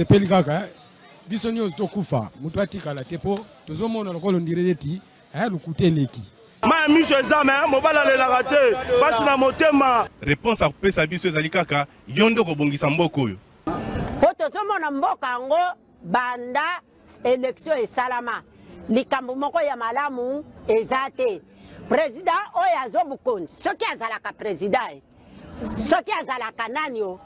Peli kaka biso nyonso tokufa mutu atikala tepo tozomona lokolo ndireti lukuteleki ma miso ezame mobala lelaka te pasi na motema. Réponse à kopesa biso ezali kaka yondo kobongisa mboka oyo po tozomona mboka yango banda élection esalama likambo moko ya malamu eza te. Président oyo azobukonzi soki azalaka président soki azalaka nani o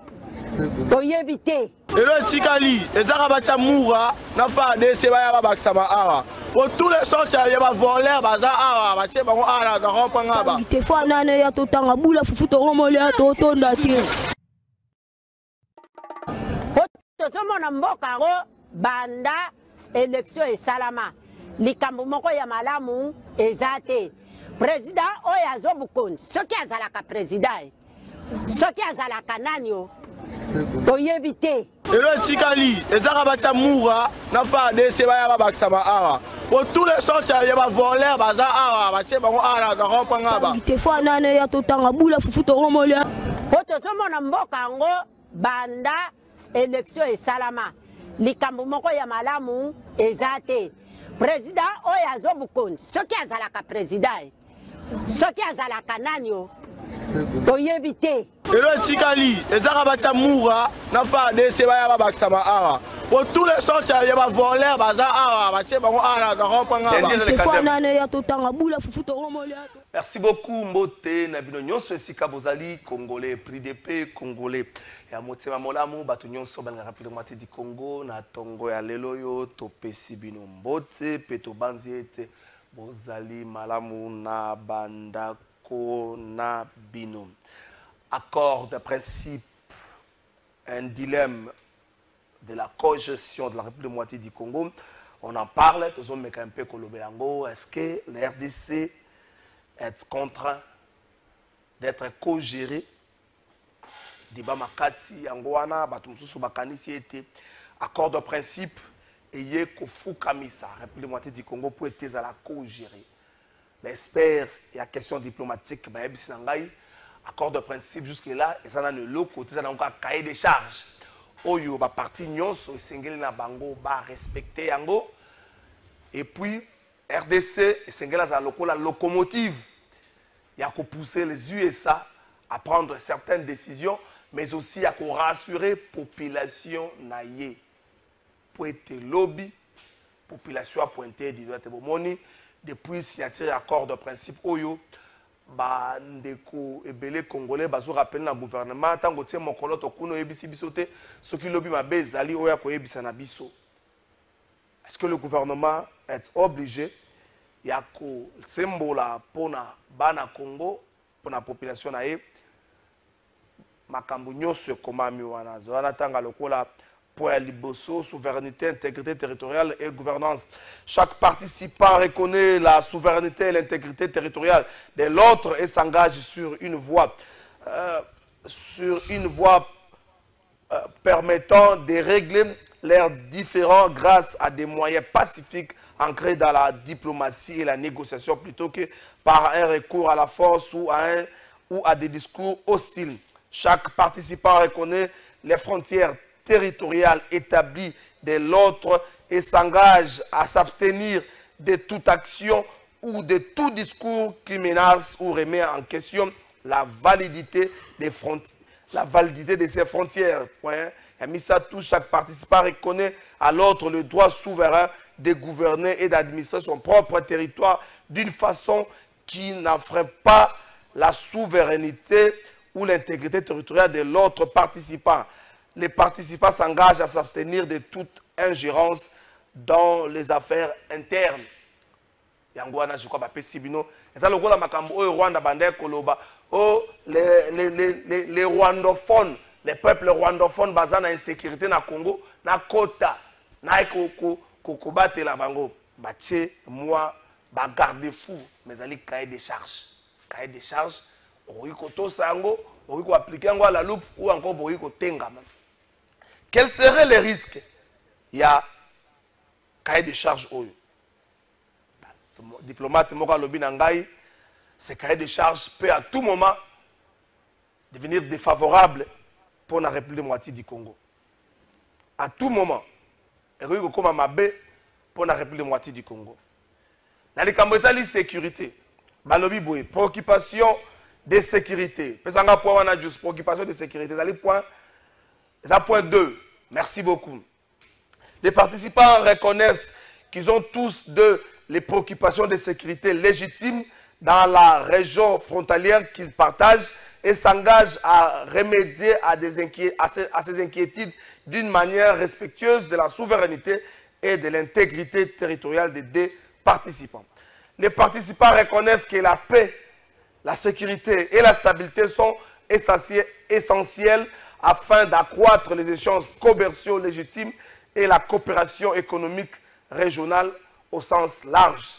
toyebi te. Elo tikali ezaka bacha mura na fa DC baya babakisa ba awa pour tous les sortes ya ba voler baza awa bache bango ala na kopanga ba te fa nana ya totanga bula fufu to romole ya totonda te tozomona mboka yango banda élection esalama likambo moko ya malamu eza te. Président oyo azobukonzi soki azalaka président soki azalaka nani o toyebi te. Elo tikali ezaka bacha mura na fa DC baya babakisa ba awa pour tous les sortes ya ba voler baza awa bache bango ala na kopanga ba te fa nana ya totanga bula fufu to romole tozomona mboka yango banda élection esalama likambo moko ya malamu eza te. Président oyo azobukonzi soki azalaka président soki azalaka nani o toyebi te. Elo tikali ezaka bacha mura na fa DC baya babakisa ba awa pour tous les sortes ya ba voler baza awa bache bango ala na kopanga ba te fa nana ya totanga bula fufu to romole. Merci beaucoup mbote na bino nyonso esika bozali congolais prix de paix congolais ya motema molamu bato nyonso balingaka prix de moitié du Congo na tongo ya lelo yo topesi bino mbote pe tobanzi ete bozali malamu na bandako na bino. Accord de principe, un dilemme de la cogestion de la République de moitié du Congo. On en parle, tous hommes un peu Kolobelango. Est-ce que la RDC est contraint d'être co-géré? Diba Makasi, Angouana, Batumsusu Bakanisi était accord de principe et yé Kofu Kamisa, République de moitié du Congo, pour être à la co-géré. L'expert et la question diplomatique, Bayebi Sinangaï. Accord de principe jusque-là, et ça n'a le côté, ça n'a encore cahier de charges. Oyo, ba parti nyonso, Sengeli na bango, ba respecter yango. Et puis, RDC, Sengeli na la locomotive. Il y a qu'à pousser les USA à prendre certaines décisions, mais aussi à qu'à rassurer la population naïe. Pour être lobby, population a pointé du doigt de Bomoni, depuis signature accord de principe Oyo. Ba ndeko ebele congolais bazo rappelé na gouvernement tango tie mokolo to kuno ebisi biso te soki lobi mabe ezali oya ko ebisa na biso. Est-ce que le gouvernement est obligé ya ko sembola pona bana Congo pona population na ye makambo nyonso ekomami wana zo wana tanga lokola pour liboso, souveraineté, intégrité territoriale et gouvernance. Chaque participant reconnaît la souveraineté et l'intégrité territoriale de l'autre et s'engage sur une voie permettant de régler leurs différends grâce à des moyens pacifiques ancrés dans la diplomatie et la négociation plutôt que par un recours à la force ou à des discours hostiles. Chaque participant reconnaît les frontières territoriale établie de l'autre et s'engage à s'abstenir de toute action ou de tout discours qui menace ou remet en question la validité de ces frontières. Chaque participant reconnaît à l'autre le droit souverain de gouverner et d'administrer son propre territoire d'une façon qui n'enfreint pas la souveraineté ou l'intégrité territoriale de l'autre participant. Les participants s'engagent à s'abstenir de toute ingérence dans les affaires internes. Yangwana, je crois, Pestibino. Et ça, le Rwanda, Rwanda, Bandé, Koloba. Oh, les rwandophones, les peuples rwandophones basés dans l'insécurité dans le Congo, dans Kota, dans kokobate la bango batie moi ba garde-fou mais ali cahier de charge. Cahier de charge oyi koto sango, oyi ko appliquer ngo à la loupe ou encore oyi ko tenga. Quels seraient les risques? Il y a cahier de charge oyo. Diplomate moko lobi na ngai, ce cahier de charge peut à tout moment devenir défavorable pour la République démocratique du Congo. À tout moment, il y a comme mabe pour la République démocratique du Congo. Dans les cambretalis sécurité, balobi boye, préoccupation de sécurité. Pesanga point wana juste préoccupation de sécurité. C'est point 2. Merci beaucoup. Les participants reconnaissent qu'ils ont tous les préoccupations de sécurité légitimes dans la région frontalière qu'ils partagent et s'engagent à remédier à ces inquiétudes d'une manière respectueuse de la souveraineté et de l'intégrité territoriale des deux participants. Les participants reconnaissent que la paix, la sécurité et la stabilité sont essentielles afin d'accroître les échanges commerciaux légitimes et la coopération économique régionale au sens large.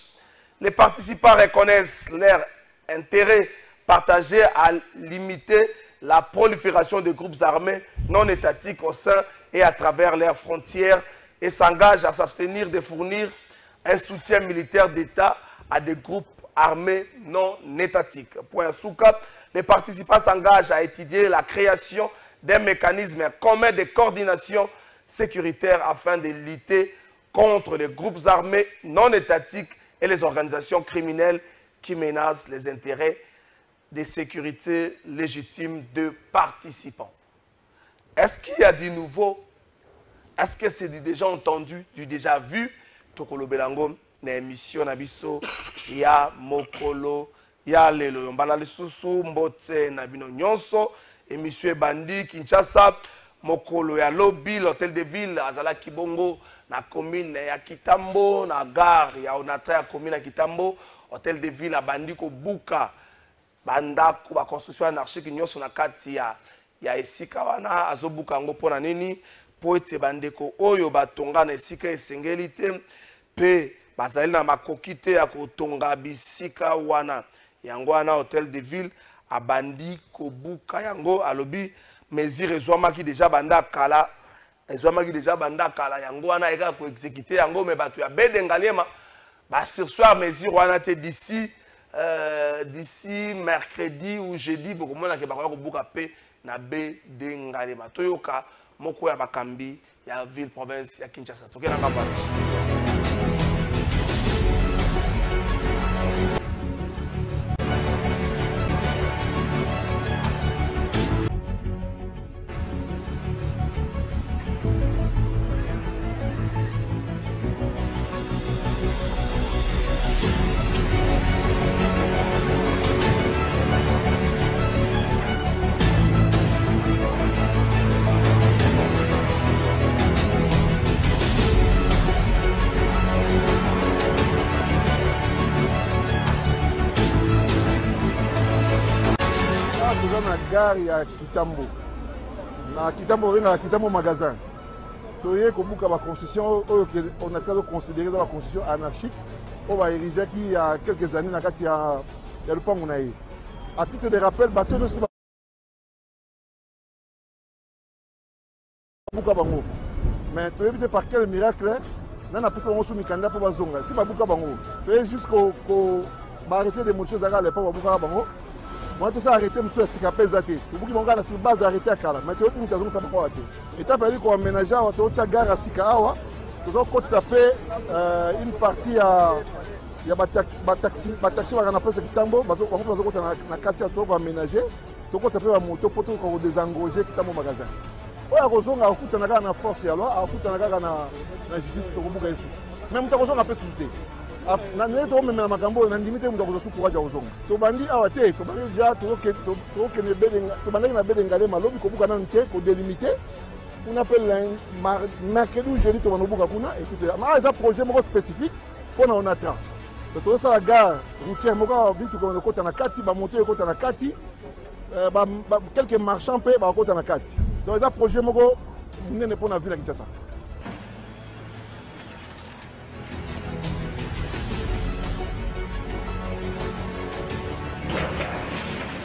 Les participants reconnaissent leur intérêt partagé à limiter la prolifération de groupes armés non étatiques au sein et à travers leurs frontières et s'engagent à s'abstenir de fournir un soutien militaire d'État à des groupes armés non étatiques. Point sous cap, les participants s'engagent à étudier la création d'un mécanisme commun de coordination sécuritaire afin de lutter contre les groupes armés non étatiques et les organisations criminelles qui menacent les intérêts de sécurité légitimes de participants. Est-ce qu'il y a du nouveau? Est-ce que c'est du déjà entendu, du déjà vu? Tokolo Belango, na émission Nabiso, ya Mokolo, ya Lelo, Mbala Lisusu, Mbote, Nabino Nyonso, émission Bandi, Kinshasa, Mokolo, ya Lobby, l'hôtel de ville, Azala Kibongo, na commune ya Kitambo, na gare, ya Onatra ya commune ya Kitambo, hôtel de ville, à Bandi, Buka, Banda, Kuba construction anarchique, Nyonso na kati ya esika wana, Azobuka ngo pona nini, po ete bandeko oyo batonga na esika esengeli te pe bazali na makoki te ya kotonga bisika wana yango wana hôtel de ville abandi kobuka yango alobi mesure ezwamaki déjà banda kala yango wana eka ko exécuter yango me batu ya bedengaliema ba sursoir mesure wana te d'ici mercredi ou jeudi bokomona ke bakoya kobuka pe na bedengaliema toyoka moko ya bakambi ya ville province ya Kinshasa tokena ngamba. na gare ya Kitambo. Na Kitambo, na Kitambo magasin. Toye kobuka ba concession on a considéré dans la concession anarchique. On va ériger qui il y a quelques années na kati ya le pango na ye. À titre de rappel, bateau de buka bango. Mais toye peut par quel miracle nana pesa bango sous mikanda pour bazonga. Si babuka bango, toye jusqu'au arrêter des choses à l'époque babuka bango. Moi tout ça arrêté monsieur Sikapé Zati. Vous qui m'ont sur base arrêté à Kala. Mais tu veux que nous ça pas arrêter. Et tu as parlé qu'on aménager à Ocha gare à Sikawa. Tu dois côté ça fait une partie à il y a taxi on a passé Kitambo, bateau on peut côté na quartier to ko aménager. Tu côté ça fait la moto pour qu'on désengager Kitambo magasin. Oya kozonga akuta na force ya loi, akuta na justice to ko buka yesu. Même tu kozonga pe susté. Na neto même na makambo na ndimite mu ndakozo courage ya ozonga to bandi awate to bandi ja to ke ne bedenga to bandi na bedenga le malobi ko buka na nte ko délimiter on appelle mercredi ou jeudi to banobuka kuna écoutez mais ça projet moko spécifique pour on attend to ça la gare routière moko bitu ko na kota na kati ba monter kota na kati quelques marchands pe ba kota na kati donc ça projet moko nene pour na ville ya Kinshasa.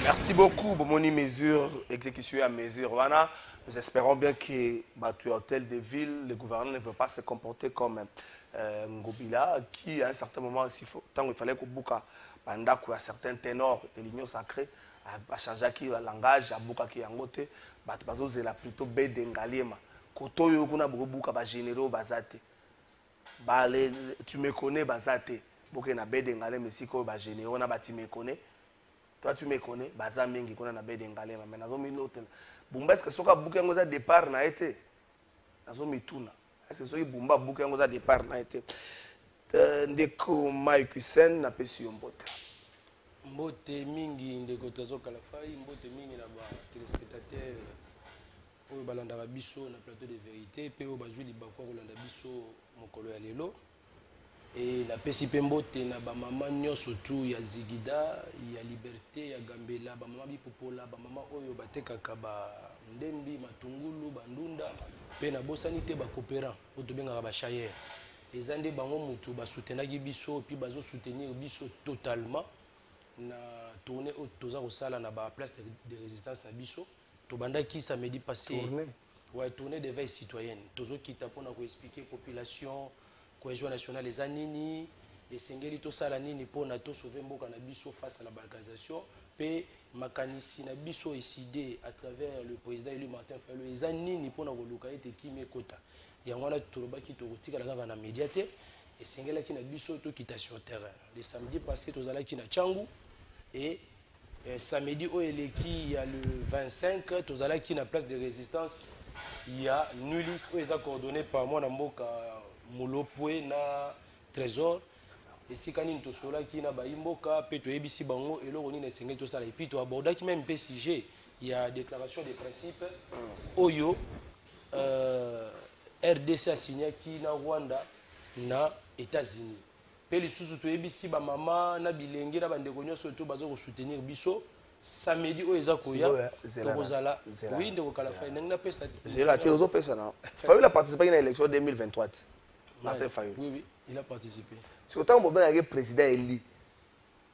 Merci beaucoup pour mon mesure, exécution à mesure. Voilà. Nous espérons bien que Batu Hôtel de Ville, le gouvernement ne veut pas se comporter comme Ngobila, qui à un certain moment, tant il fallait que Bouka, pendant qu'il y a certains ténors de l'Union sacrée, a changé le langage, a Bouka qui est en côté, Batu la plutôt bête d'Engaliema. Koto Yokuna Bouka, généraux Bazate. Tu me connais, Bazate. Bouka na bête d'Engaliema, mais si tu es généraux, tu me connais. Toi, tu me connais, Baza Mengi, qu'on a bête d'Engaliema. Mais nous avons l'hôtel. Bumba, est-ce que ce que Bouka a départ n'a été? Nous avons mis tout. Est-ce que ce que Bumba Bouka a départ n'a été? Ndeko Mike Hussein n'a pas su Mbote. Mbote mingi ndeko Tazo Kalafai, Mbote mingi na ba téléspectateurs oyo balandaka biso na plateau de vérité pe oyo bazwi libakwa kolanda biso mokolo ya lelo. Et la pesi pe Mbote na ba mama nyonso tu ya Zigida, ya Liberté, ya Gambela, ba mama bipopola, ba mama oyo batekaka ba ndembi, matungulu, bandunda, pe na bosani te ba coopérant, oyo tobengaka ba chayer. Ezande bango mutu ba soutenaki biso puis bazo soutenir biso totalement na tournée au toza kosala na ba place de résistance na biso to bandaki samedi passé ouais tournée de veille citoyenne tozo kita pona ko expliquer population cohésion nationale les anini et sengeli to sala nini pona to sauver mboka na biso face à la balkanisation pe makanisi na biso décidé à travers le président élu Martin Fayulu les anini pona ko luka ete kimekota yangwana tolobaki tokotikala kaka na médiaté et sengelaki na biso to kita sur terrain le samedi passé tozalaki na Tchangu et samedi au eleki il y a le 25 tozalaki na place de résistance il y a Nulis où est coordonné par moi na mboka Mulopwe na Trésor et si kanini tosolaki na baimboka pe toyebisi bango eloko nini esengeli tosala et puis to abordaki même PCG il y a déclaration de principe oyo RDC a signé qui na Rwanda na États-Unis. Pe lisusu toyebisi ba mama na bilenge na bandeko nyonso to bazo ko soutenir biso samedi o eza koya tokozala oui ndeko Kalafai nanga pesa. J'ai raté aux pesa na. Fayulu a participé à l'élection 2023. Martin Fayulu. Oui oui, il a participé. C'est autant bon ben président élu.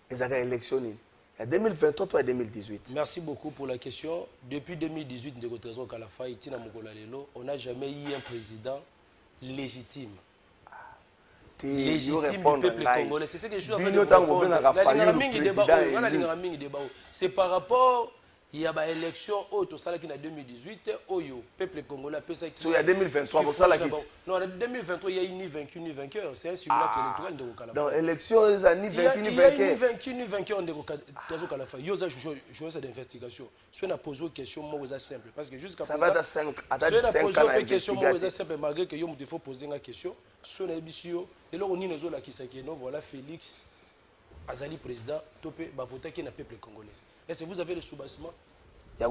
Ezaka élection ni. En 2023 toi 2018. Merci beaucoup pour la question. Depuis 2018 ndeko Trésor Kalafai tina mokola lelo, on n'a jamais eu un président légitime. Légitime du peuple congolais. C'est ce que je suis en train de répondre. C'est par rapport il y a une élection au Salaki en 2018 au peuple congolais a ça qui. Il y a 2023 pour ça la quitte. Non, en 2023 il y a ni vaincu ni vainqueur. C'est un simulacre électoral de Kalafai. Dans l'élection il y a ni vaincu ni vainqueur. Il y a ni vaincu ni vainqueur de Kalafai. Il y a une investigation. Si on a posé une question moi c'est simple parce que jusqu'à ça va dans 5 à 5 ans. Si on a posé une question moi c'est simple malgré que il faut poser une question. Si on a bisio et là on y nous la qui non voilà Félix Azali président topé ba voter qui na peuple congolais. Est-ce que vous avez le soubassement? Il y a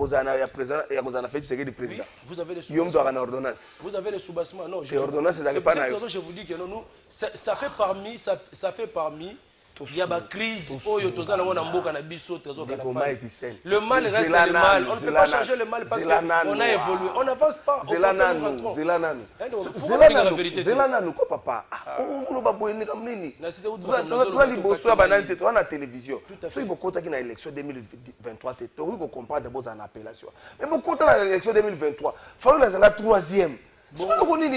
président il y a fait du président. Vous avez le soubassement. Vous avez le soubassement. Non, c'est pas je vous dis que non nous ça fait parmi il y a une crise le mal reste le mal. On ne peut pas changer le mal parce qu'on a évolué. On n'avance pas. Zelananu quoi papa? On ne va pas on a télévision. Si vous comptez qu'il y a l'élection 2023, vous comprenez d'abord en appellation. Mais vous comptez l'élection 2023, il faut la troisième. Si vous avez une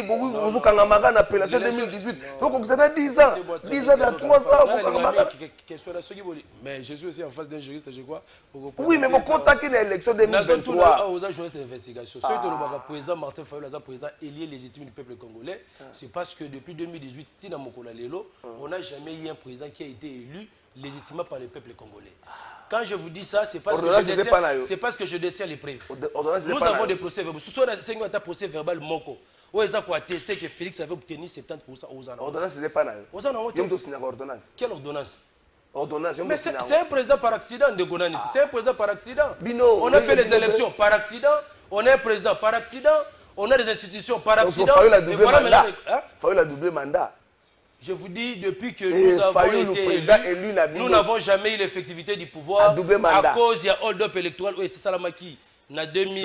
appellation 2018, donc vous avez 10 ans de la 3 ans. Mais je suis aussi en face d'un juriste, je crois. Oui, mais vous contactez l'élection 2023. Aux agents d'investigation. Ceux qui ont président Martin Fayulu, président élu légitime du peuple congolais, c'est parce que depuis 2018, Tina Mokola Lelo, on n'a jamais eu un président qui a été élu légitimement par le peuple congolais. Quand je vous dis ça, c'est parce que je détiens les preuves. Nous avons des procès verbaux. Ce sont des procès verbal Moko. Où ils ont attesté que Félix avait obtenu 70% aux ans. Ordonnance, c'est pas là. Quelle ordonnance? Mais c'est un président par accident de Gonani. C'est un président par accident. On a fait les élections par accident. On est un président par accident. On a des institutions par accident. Il faut la double mandat. Je vous dis, depuis que nous avons été élus, nous n'avons jamais eu l'effectivité du pouvoir à cause il y a hold-up électoral où c'est Salamaki. En 2018,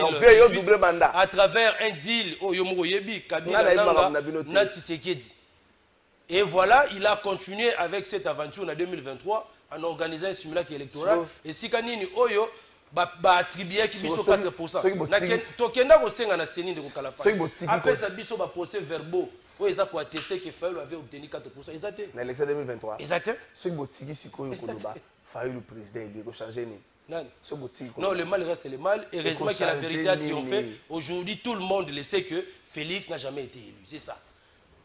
à travers un deal au Yomoro Yebi, Kabila Nanga, Tshisekedi. Et voilà, il a continué avec cette aventure en 2023 en organisant un simulacre électoral. Et si Kanini Oyo, attribué qui biso 4%. Tokenda kosenga na seni de kokalafa. Après ça biso ba procès verbaux. Où ils ont attesté que Fayulu avait obtenu 4%. Exact. Dans l'élection 2023. Exact. Ceux qui botigi sikoyo koloba Fayulu le président il doit changer ni. Non, le mal reste le mal. Heureusement que la vérité a triomphé. Aujourd'hui, tout le monde le sait que Félix n'a jamais été élu. C'est ça.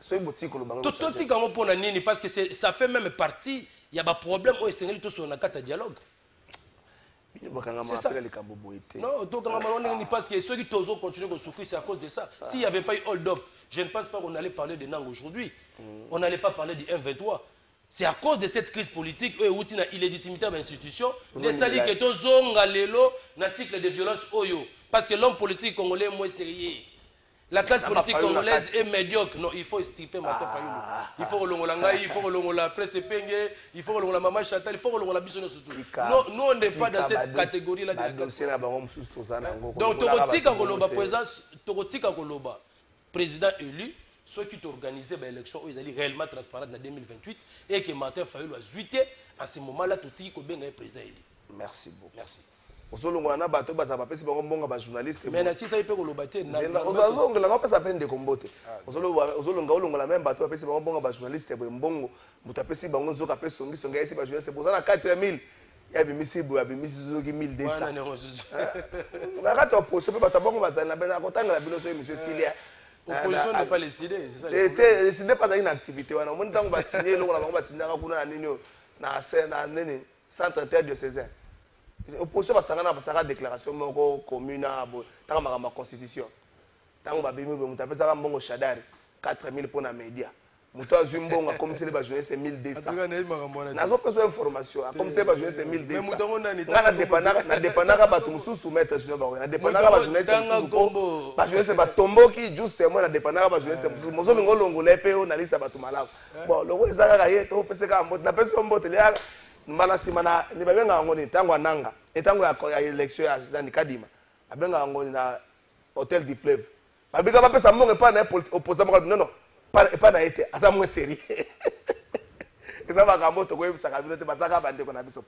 Tout parce que ça fait même partie. Il y a des problèmes où il y a un dialogue. C'est ça. Non, parce que ceux qui continuent à souffrir, c'est à cause de ça. S'il n'y avait pas eu hold-up, je ne pense pas qu'on allait parler de Nang aujourd'hui. On n'allait pas parler du M23. C'est à cause de cette crise politique où il y a une illégitimité de l'institution. Des salis qui sont dans cycle de violence. Parce que l'homme politique congolais est moins sérieux. La classe politique congolaise est médiocre. Non, il faut extirper Martin Fayulu. Il faut relongola, il faut relongola Presse Penge, il faut relongola Maman Chantal, il faut relongola Bissonne surtout. Nous, on n'est pas dans cette catégorie-là. Donc, Torotika Koloba, président élu, ceux qui ont organisé l'élection, ils allaient réellement transparente en 2028 et que Martin Fayulu a zuité, à ce moment-là, Toti Kobenga est président élu. Merci beaucoup. Merci. Ozolongwana bato bazapapesi bango mbonga ba journaliste. Mais na si ça ipe kolobate na. Ozolongola ngapa ça peine de kombote. Ozolonga olongola même bato bapesi bango mbonga ba journaliste bo mbongo mutapesi bango nzoka pe songi songa esi ba journaliste pour ça na 4000. Ya bimisi bo ya bimisi zoki 1200. Na kato poso pe bato bango bazana na bena kotanga na bino so monsieur Silia. Opposition n'est pas décidé, c'est ça. Décidé pas une activité wana. Mon tango ba signer longola bango ba signer kuna na nini na nini centre interdiocésain. Opposition basanga basaka déclaration moko commune tant ma constitution tant ba bimi bo mutapesa mbongo shadari 4000 pour na média muto azwi mbongo comme c'est ba jeunesse 1200 nazo pesa information comme c'est ba jeunesse 1200 mais mutongo nani na dépendaka batu mususu maître junior ba na dépendaka ba jeunesse mususu ba jeunesse ba tomboki justement na dépendaka ba jeunesse mususu mozo lingo longola pe o na lisa batu malamu bon longo ezaka ka ye to pesa ka mbote na pesa mbote ya mbala simana ni babenga ngoni tango nanga etango ya élection ya dans Kadima abenga ngoni na hôtel du fleuve babika ba pesa mbongo pa na opposant non pas na été asa moins série eza ba kamoto ko ebisa ka binote basaka bande ko na biso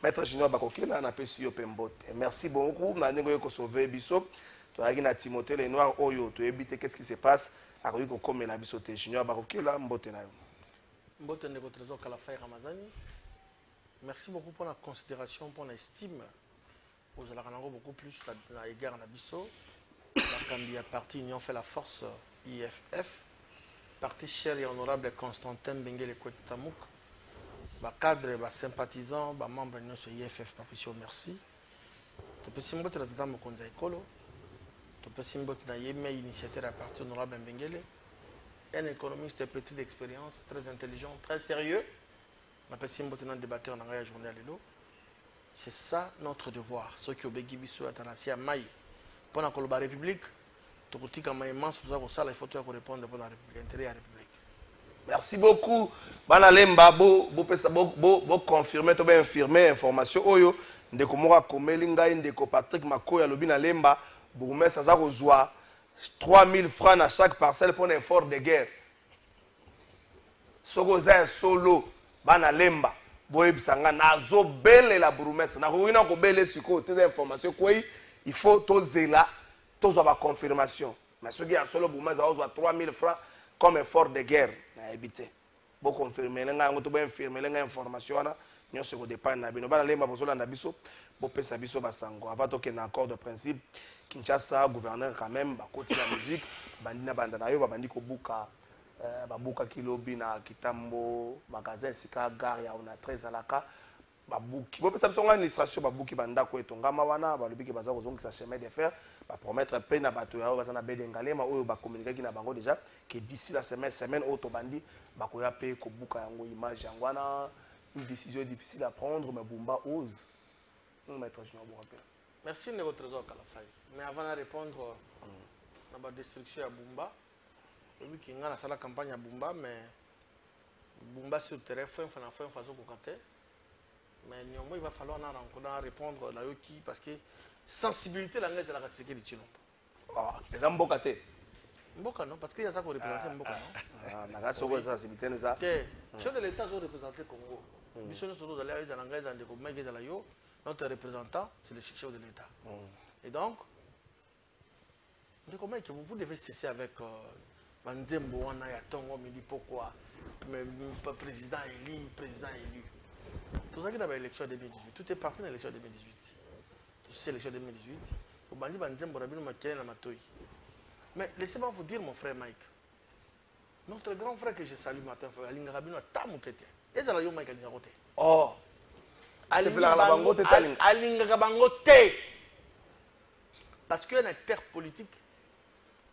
maître junior bakokela na pesi yo pembote merci beaucoup na ndenge yo ko sauver biso to yaki na Timothée le noir oyo to ebite qu'est-ce qui se passe akoyi ko komela biso te junior bakokela mbote na yo mbote ndeko trésor Kalafai Ramazani. Merci beaucoup pour la considération, pour l'estime. Vous allez beaucoup plus à l'égard de Nabiso. La parti Union fait la force IFF. Parti cher et honorable Constantin Benguele Kwetitamouk. Cadre, sympathisant, membre de l'Union IFF. Merci. Tu peux simboter la tata Mokonza Ekolo. Tu peux simboter la Yémé initiateur à parti honorable Benguele. Un économiste petit d'expérience, très intelligent, très sérieux. C'est ça notre devoir. Ceux qui ont béni sur la Tanassia Maï. Pendant que la République, tout le monde est immense, il faut répondre pour la République, l'intérêt de la République. Merci beaucoup. Banalemba, bo confirmer, to bien infirmer information. Oyo, ndeko mora komelinga, ndeko Patrick Makoya, lobina lemba, bourgmestre, ça reçoit 3000 francs à chaque parcelle pour un effort de guerre. Sogoza solo. Bana lemba boyebisanga nazo bele la bourgmestre na koina ko bele siko tes informations quoi il faut tozela tozwa ba confirmation mais ce qui a solo bourgmestre a 3000 francs comme effort de guerre na habité bo confirmer lenga ngo to ba infirmer lenga information na nyose ko dépend na bino bana lemba bozola na biso bo pesa biso basango avant to que na accord de principe Kinshasa gouverneur quand même ba côté la musique bandina banda na yo ba bandi ko buka babuka kilobi na kitambo magasin sika gare ya ona 13 alaka babuki bo pesa biso administration babuki bandako etongama wana balobiki baza kozongisa chemin de fer ba promettre pe na bato yao baza na bedengalema oyo ba communiquer ki na bango déjà que d'ici la semaine auto bandi bakoya pe ko buka yango image yango wana une décision difficile à prendre mais Bumba ose maître Junior vous rappelle. Merci Nego Trésor Kalafai. Mais avant de répondre à la destruction à Bumba, oui, qui a la campagne à Bumba, mais Bumba sur le terrain, faut faire une façon de mais néanmoins, il va falloir répondre là parce que sensibilité l'anglais c'est la catégorie de Chilombo. Ah, les Ambokate. Mboka non, parce qu'il y a ça pour représenter Mboka non. Ah, la sensibilité nous a. Que chef de l'État ont représenté Congo. Mission surtout d'aller à l'anglais dans des communes qui sont là yo. notre représentant, c'est le chef de l'État. Et donc, vous devez cesser avec Banzembo, Wanayatongo, me dit pourquoi, président élu. Tout ça qui est dans l'élection 2018, tout est parti dans l'élection 2018. Tout c'est l'élection 2018. Au Bandi Banzembo, Rabino Makele, la Matoyi. Mais laissez-moi vous dire, mon frère Mike, notre grand frère que je salue matin, Alinga Rabino, Tamoukete. Et ça, là, Mike Alinga Rote. Oh! Alinga Bangote. Parce qu'un acteur politique,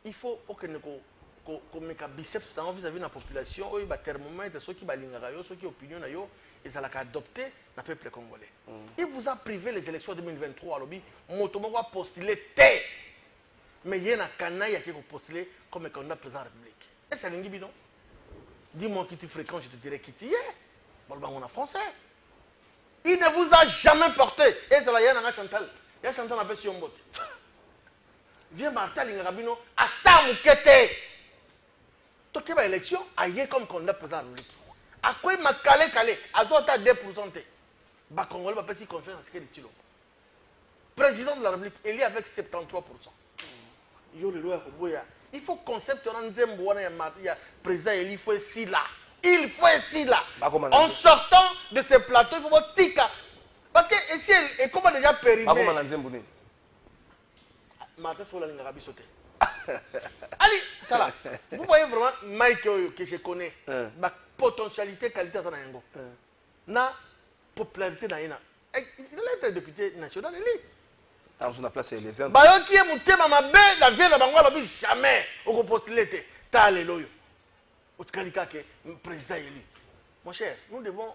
il faut qu'on mette un biceps vis-à-vis de la population, il y a un thermomètre, ceux qui ont ceux qui ont opinion, et ça l'a adopté dans le peuple congolais. Il vous a privé les élections 2023 à l'objet, Motomo a postulé T. Mais il y a un canaille qui a postulé comme candidat président de la République. Et c'est un bidon. Dis-moi qui tu fréquentes, je te dirai qui tu es. Bon, on est français. Il ne vous a jamais porté. Et c'est là, il y a un Chantal. Il y a Chantal appelle sur un bot. Viens Martel Ingabino, attends Moukete. Tu as une élection, aïe comme candidat président de la République. À quoi il m'a calé, à zota 2%. Bah, Congolais va pas si confiance à ce qu'il est. Président de la République, il est avec 73%. Il faut concept il y a président, il faut ici là. Il faut ici là. En sortant de ce plateau, il faut voir Tika. Parce que ici, et comment déjà périmé. Martin Fola Lingabi sauté. Allez, tala. Vous voyez vraiment Mike que je connais. Ma potentialité, qualité, ça n'a rien. Na popularité, n'a rien. Il a été député national, il est. Dans une place élégante. Bah, qui est mon thème à ma belle, la vieille, la banque, jamais. Au postulé, t'as les loyaux. Au Tkalika, le président élu. Mon cher, nous devons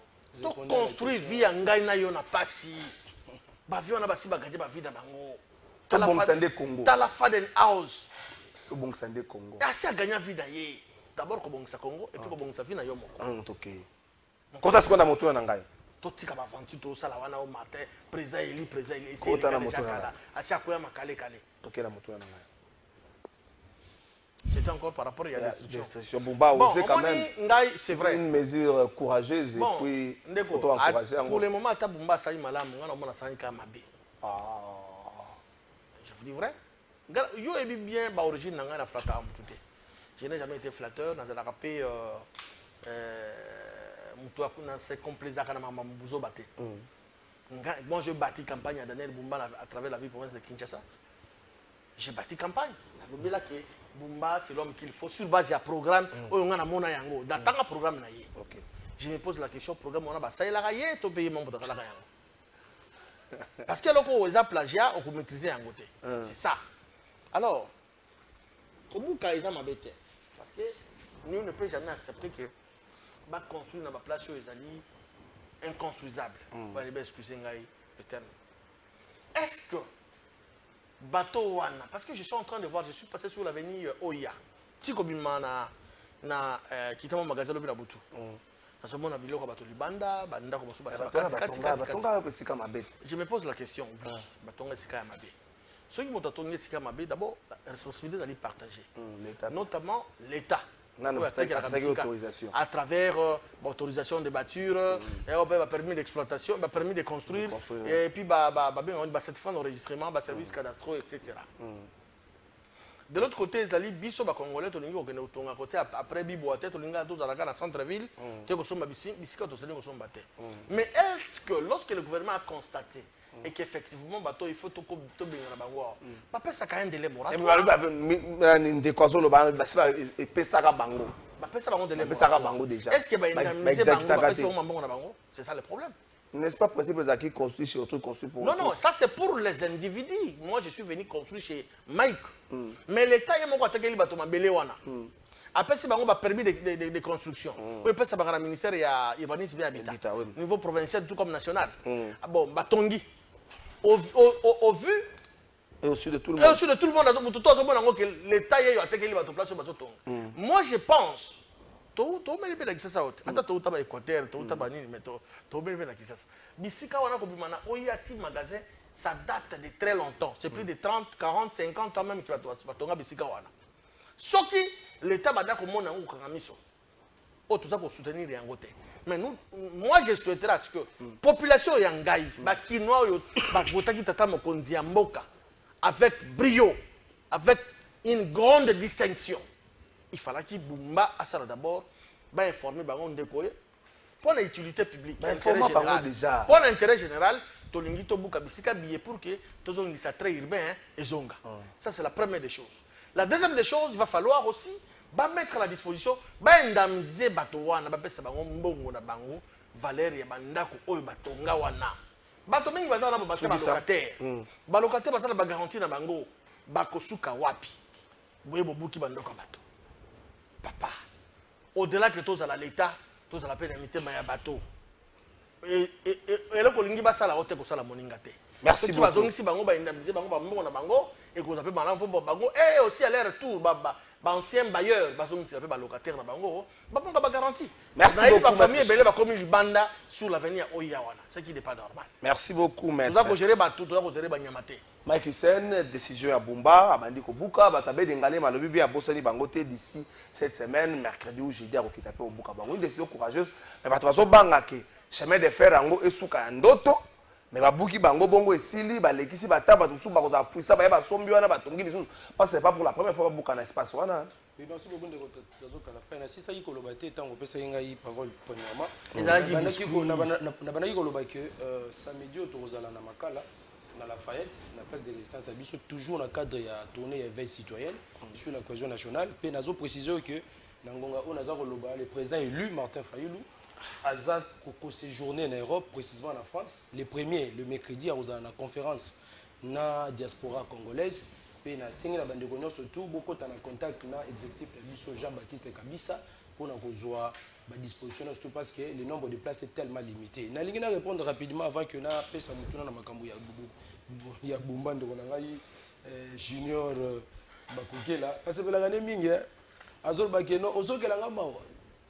construire vie en Gaïna, on n'a pas si. Bah, vie, on a pas si bagagé, bah, vie dans Bango. T'as la Faden House. Tout bon Sandé Congo. Et assez à gagner vie d'ailleurs. D'abord, comme ça Congo, et puis comme ça vie dans Yomo. Ok. Quand est-ce qu'on a monté en Angaï? Tout ce qui va aventure, tout ça, là, on a au matin, président élu, ici, il y a déjà là. À chaque fois, il y a calé. C'était encore par rapport à la destruction. Bon, c'est quand même c'est vrai. Une mesure courageuse et puis il faut encourager. Pour le moment, Tabumba Saï Malam, on a Saï Kamabé. Je vous dis vrai. Yo est bien l'origine de la flatteur. Je n'ai jamais été flatteur dans la rapé. C'est complaisant quand on m'a battu. Moi, je bâtis campagne à Daniel Bumba à travers la ville province de Kinshasa. J'ai bâti campagne. Bumba, c'est l'homme qu'il faut. Sur base, il y a un programme. On a mon ayango. Dans tant programme, je me pose la question programme, on a ça il a rayé ton pays membre de la parce que lorsqu'on a plagiat, on peut maîtriser un côté. C'est ça. Alors, comment ils ont m'embêté? Parce que nous ne pouvons jamais accepter que va construire dans ma place sur les alliés inconstruisable. Excusez le terme. Est-ce que bateau wana, parce que je suis en train de voir, je suis passé sur l'avenue Oya. Tu comme na qui est mon magasin le Butu. Je me pose la question. Ceux qui m'ont attendu d'abord, la responsabilité d'aller partager. Notamment l'État. À travers l'autorisation des bâtures, permis d'exploitation, permis de construire, et puis certificat d'enregistrement, service cadastraux, etc. De l'autre côté, les alliés biso ba congolais côté après biboité tolinga tous à la centre-ville, mais est-ce que lorsque le gouvernement a constaté et qu'effectivement bateau il faut tout bien na bango pas ça quand même délai moratoire des causes le ba et pesa ka bango ba pesa bango délai bango déjà est-ce que ba indemniser bango c'est ça le problème. N'est-ce pas possible qu'ils construisent chez autres construit pour non, ça c'est pour les individus. Moi je suis venu construire chez Mike. Mais l'État il m'a attaqué les bateaux mabélé wana. Après c'est bango ba permis de construction. Oui, après ça ba ministère ya urbanisme et habitat. Niveau provincial tout comme national. Bon, batongi au vu et au sud de tout le monde. Et au sud de tout le monde que l'État il a attaqué les bateaux place sur bateau. Moi je pense to meli pe la kisasa wote ata to taba Équateur to taba nini mais to meli pe la kisasa bisika wana ko bimana oyati magasin ça date de très longtemps c'est plus de 30 40 50 ans même qui va tonga bisika wana soki l'état bada ko mona ngo kanga miso tout ça pour soutenir les Angote. Mais nous, moi, je souhaiterais à ce que la population Yangaï, les Kinois, les Votaki Tata Mokondi Mboka, avec brio, avec une grande distinction, il fallait qu'il Bumba Assara d'abord, informer Bangon Dekoye, pour l'utilité publique, pour l'intérêt général, Tolingi Tobuka Bisika billet pour que tous les très urbains et zonga. Ça, c'est la première des choses. La deuxième des choses, il va falloir aussi mettre à la disposition, indemniser Batowana, Mbongo na Bango, Valérie Bandako, Oyo Batonga Wana. Bato mingi bazana ba basa locataire. Ba locataire basana ba garantie na bango, bakosuka wapi. Boye bobuki bandoka bato. Papa, au-delà que tous à l'État, tous à la pénalité maya bato. Et là kolingi basala hote ko sala moninga te. Merci beaucoup. Bazongisi bango ba indemniser bango ba mbongo na bango et ko zape bango pour bango et aussi à leur retour ancien bailleur bazongisi ba locataire na bango ba bonga ba garantie. Merci beaucoup. La famille belé ba comme Libanda sur l'avenir Oyawana, ce qui n'est pas normal. Merci beaucoup maître. Nous avons géré batou, nous avons géré banyamate. Mike Hussein, décision à Bumba, Abandi Kobuka, Batabe Dengane, Malobibi à Bossani Bangote d'ici cette semaine, mercredi ou jeudi à Rokitape au Buka Bango. Une décision courageuse, mais Batabazo Bangake, chemin de fer Ango et Souka Ndoto, mais Babuki Bango Bongo et Sili, Balekisi Bata, Batoussou Barosa Pouissa, Baba Sombiana, Batongi, parce que c'est pas pour la première fois que Buka n'a espace. Oui, merci beaucoup de votre si ça y est, Kolobate, tant qu'on peut s'y engager parole premièrement. Nabanaki Kolobake, samedi au Torozala Namakala, dans la Fayette, la place de résistance d'Abisso, toujours dans le cadre de la tournée éveil citoyenne sur la cohésion nationale. Puis nous avons précisé que le président élu, Martin Fayoulou, a séjourné en Europe, précisément en France. Le premier, le mercredi, à la conférence dans la diaspora congolaise. Puis na singi na bande konyo surtout beaucoup en contact na exécutif de Jean-Baptiste Kabissa pour na kozwa ba disposition surtout parce que le nombre de places est tellement limité. Na lingi na répondre rapidement avant que na pesa mutuna na makambo ya Bumba ndeko na ngai junior bakokela parce que la gane mingi azol bakeno ozokela ngamawa.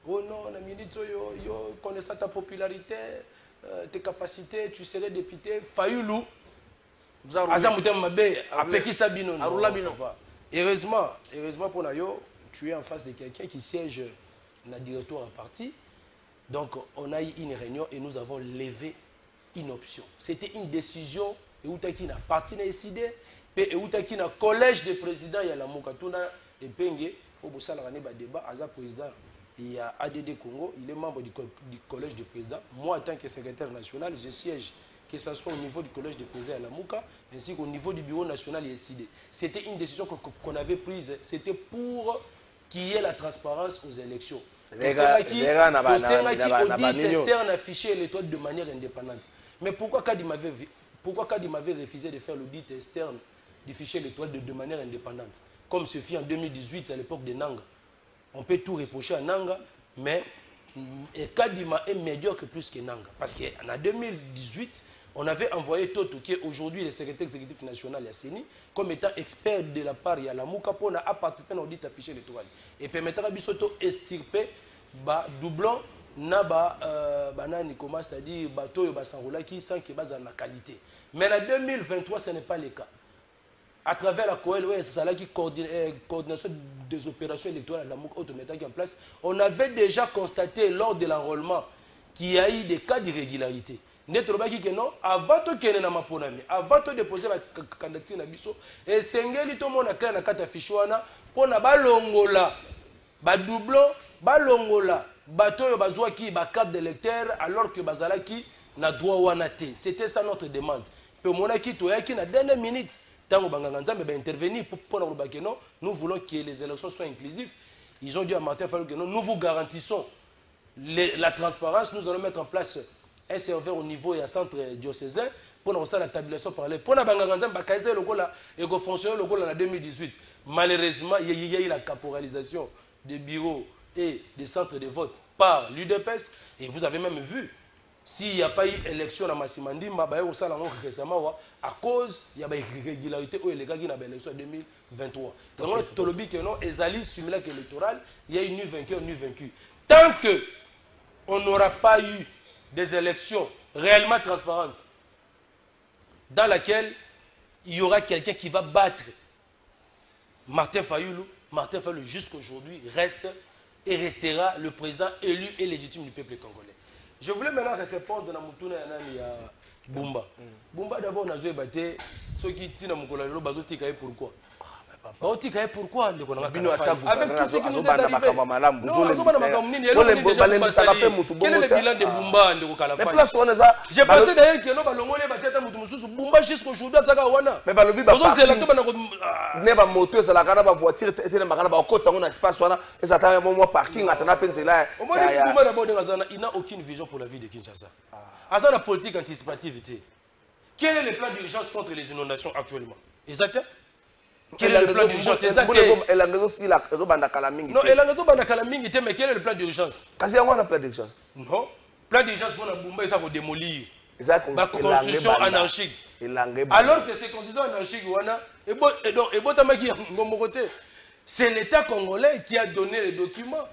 Oh non, na minute yo connaissant ta popularité, tes capacités, tu serais député Fayoulou. Heureusement pour Nayo, tu es en face de quelqu'un qui siège dans le directoire à parti. Donc on a eu une réunion et nous avons levé une option. C'était une décision et où qui n'a parti n'a décidé et où qui n'a collège de présidents il y a la Mokatuna et Penge au Bossala débat à président. Il y a ADD Congo, il est membre du collège de présidents. Moi en tant que secrétaire national, je siège que ce soit au niveau du collège de présidents à la Mouka, ainsi qu'au niveau du bureau national ISID. C'était une décision qu'on avait prise, c'était pour qu'il y ait la transparence aux élections. Audit externe affiché l'étoile de manière indépendante. Mais pourquoi Kadi m'avait refusé de faire l'audit externe du fichier l'étoile de manière indépendante, comme ce fut en 2018 à l'époque de Nanga. On peut tout reprocher à Nanga, mais Kadima est médiocre plus que Nanga. Parce qu'en 2018, on avait envoyé Toto, qui est aujourd'hui le secrétaire exécutif national Yassini, comme étant expert de la part de la Mouka pour participer à l'audit affiché l'étoile. Et permettra à Bissoto extirper doublon c'est-à-dire bateau et Bassangola qui sans qu'il base dans la qualité. Mais en 2023, ce n'est pas le cas. À travers la COEL, c'est ça là qui coordination des opérations électorales à la Mouka automatique en place, on avait déjà constaté lors de l'enrôlement qu'il y a eu des cas d'irrégularité. Avant de déposer la candidature na biso et sengeli to mona clair na kata fichwana pona balongola ba doublon balongola bato yo bazwa ki ba carte d'électeur alors que bazalaki na droit wana te. C'était ça notre demande. Pe mona ki to yaki na dernière minute tango banganga nzambe ba intervenir pour na lobake non, nous voulons que les élections soient inclusives. Ils ont dit à Martin Fayulu que non, nous vous garantissons la transparence, nous allons mettre en place un serveur au niveau et à centre diocésain pour nous la tabulation parler. Pour nous fonctionner en 2018. Malheureusement, il y a eu la caporalisation des bureaux et des centres de vote par l'UDPS. Et vous avez même vu, s'il n'y a pas eu élection à Massimandi, récemment, à cause il y a une irrégularité ou illégalité dans l'élection 2023. Donc, simulacre électoral, il y a eu ni vainqueur ni vaincu. Tant qu'on n'aura pas eu des élections réellement transparentes dans laquelle il y aura quelqu'un qui va battre Martin Fayoulou. Martin Fayoulou jusqu'à aujourd'hui reste et restera le président élu et légitime du peuple congolais. Je voulais maintenant répondre à Moutouna et Bumba. Bumba d'abord, on a joué batté ceux qui tirent mon collègue, pourquoi? Pourquoi avec tout ce qui nous est arrivé? Quel est le bilan de Bumba? J'ai pensé d'ailleurs que Bumba jusqu'aujourd'hui à Sagawana. Mais le biba ne ba moto za la kana ba voiture était makana ba okota ngona espace wana et attend un moment parking atana penzela. Bumba d'abord il n'a aucune vision pour la vie de Kinshasa. À ça la politique anticipativité. Quel est le plan d'urgence contre les inondations actuellement? Exactement. Quel est le plan d'urgence? Non, mais quel est le plan d'urgence? Kasi yango na plan d'urgence. Non, plan d'urgence pour la Bumba ça va démolir. La construction anarchique. Alors que ces constructions anarchiques, c'est l'État congolais qui a donné les documents.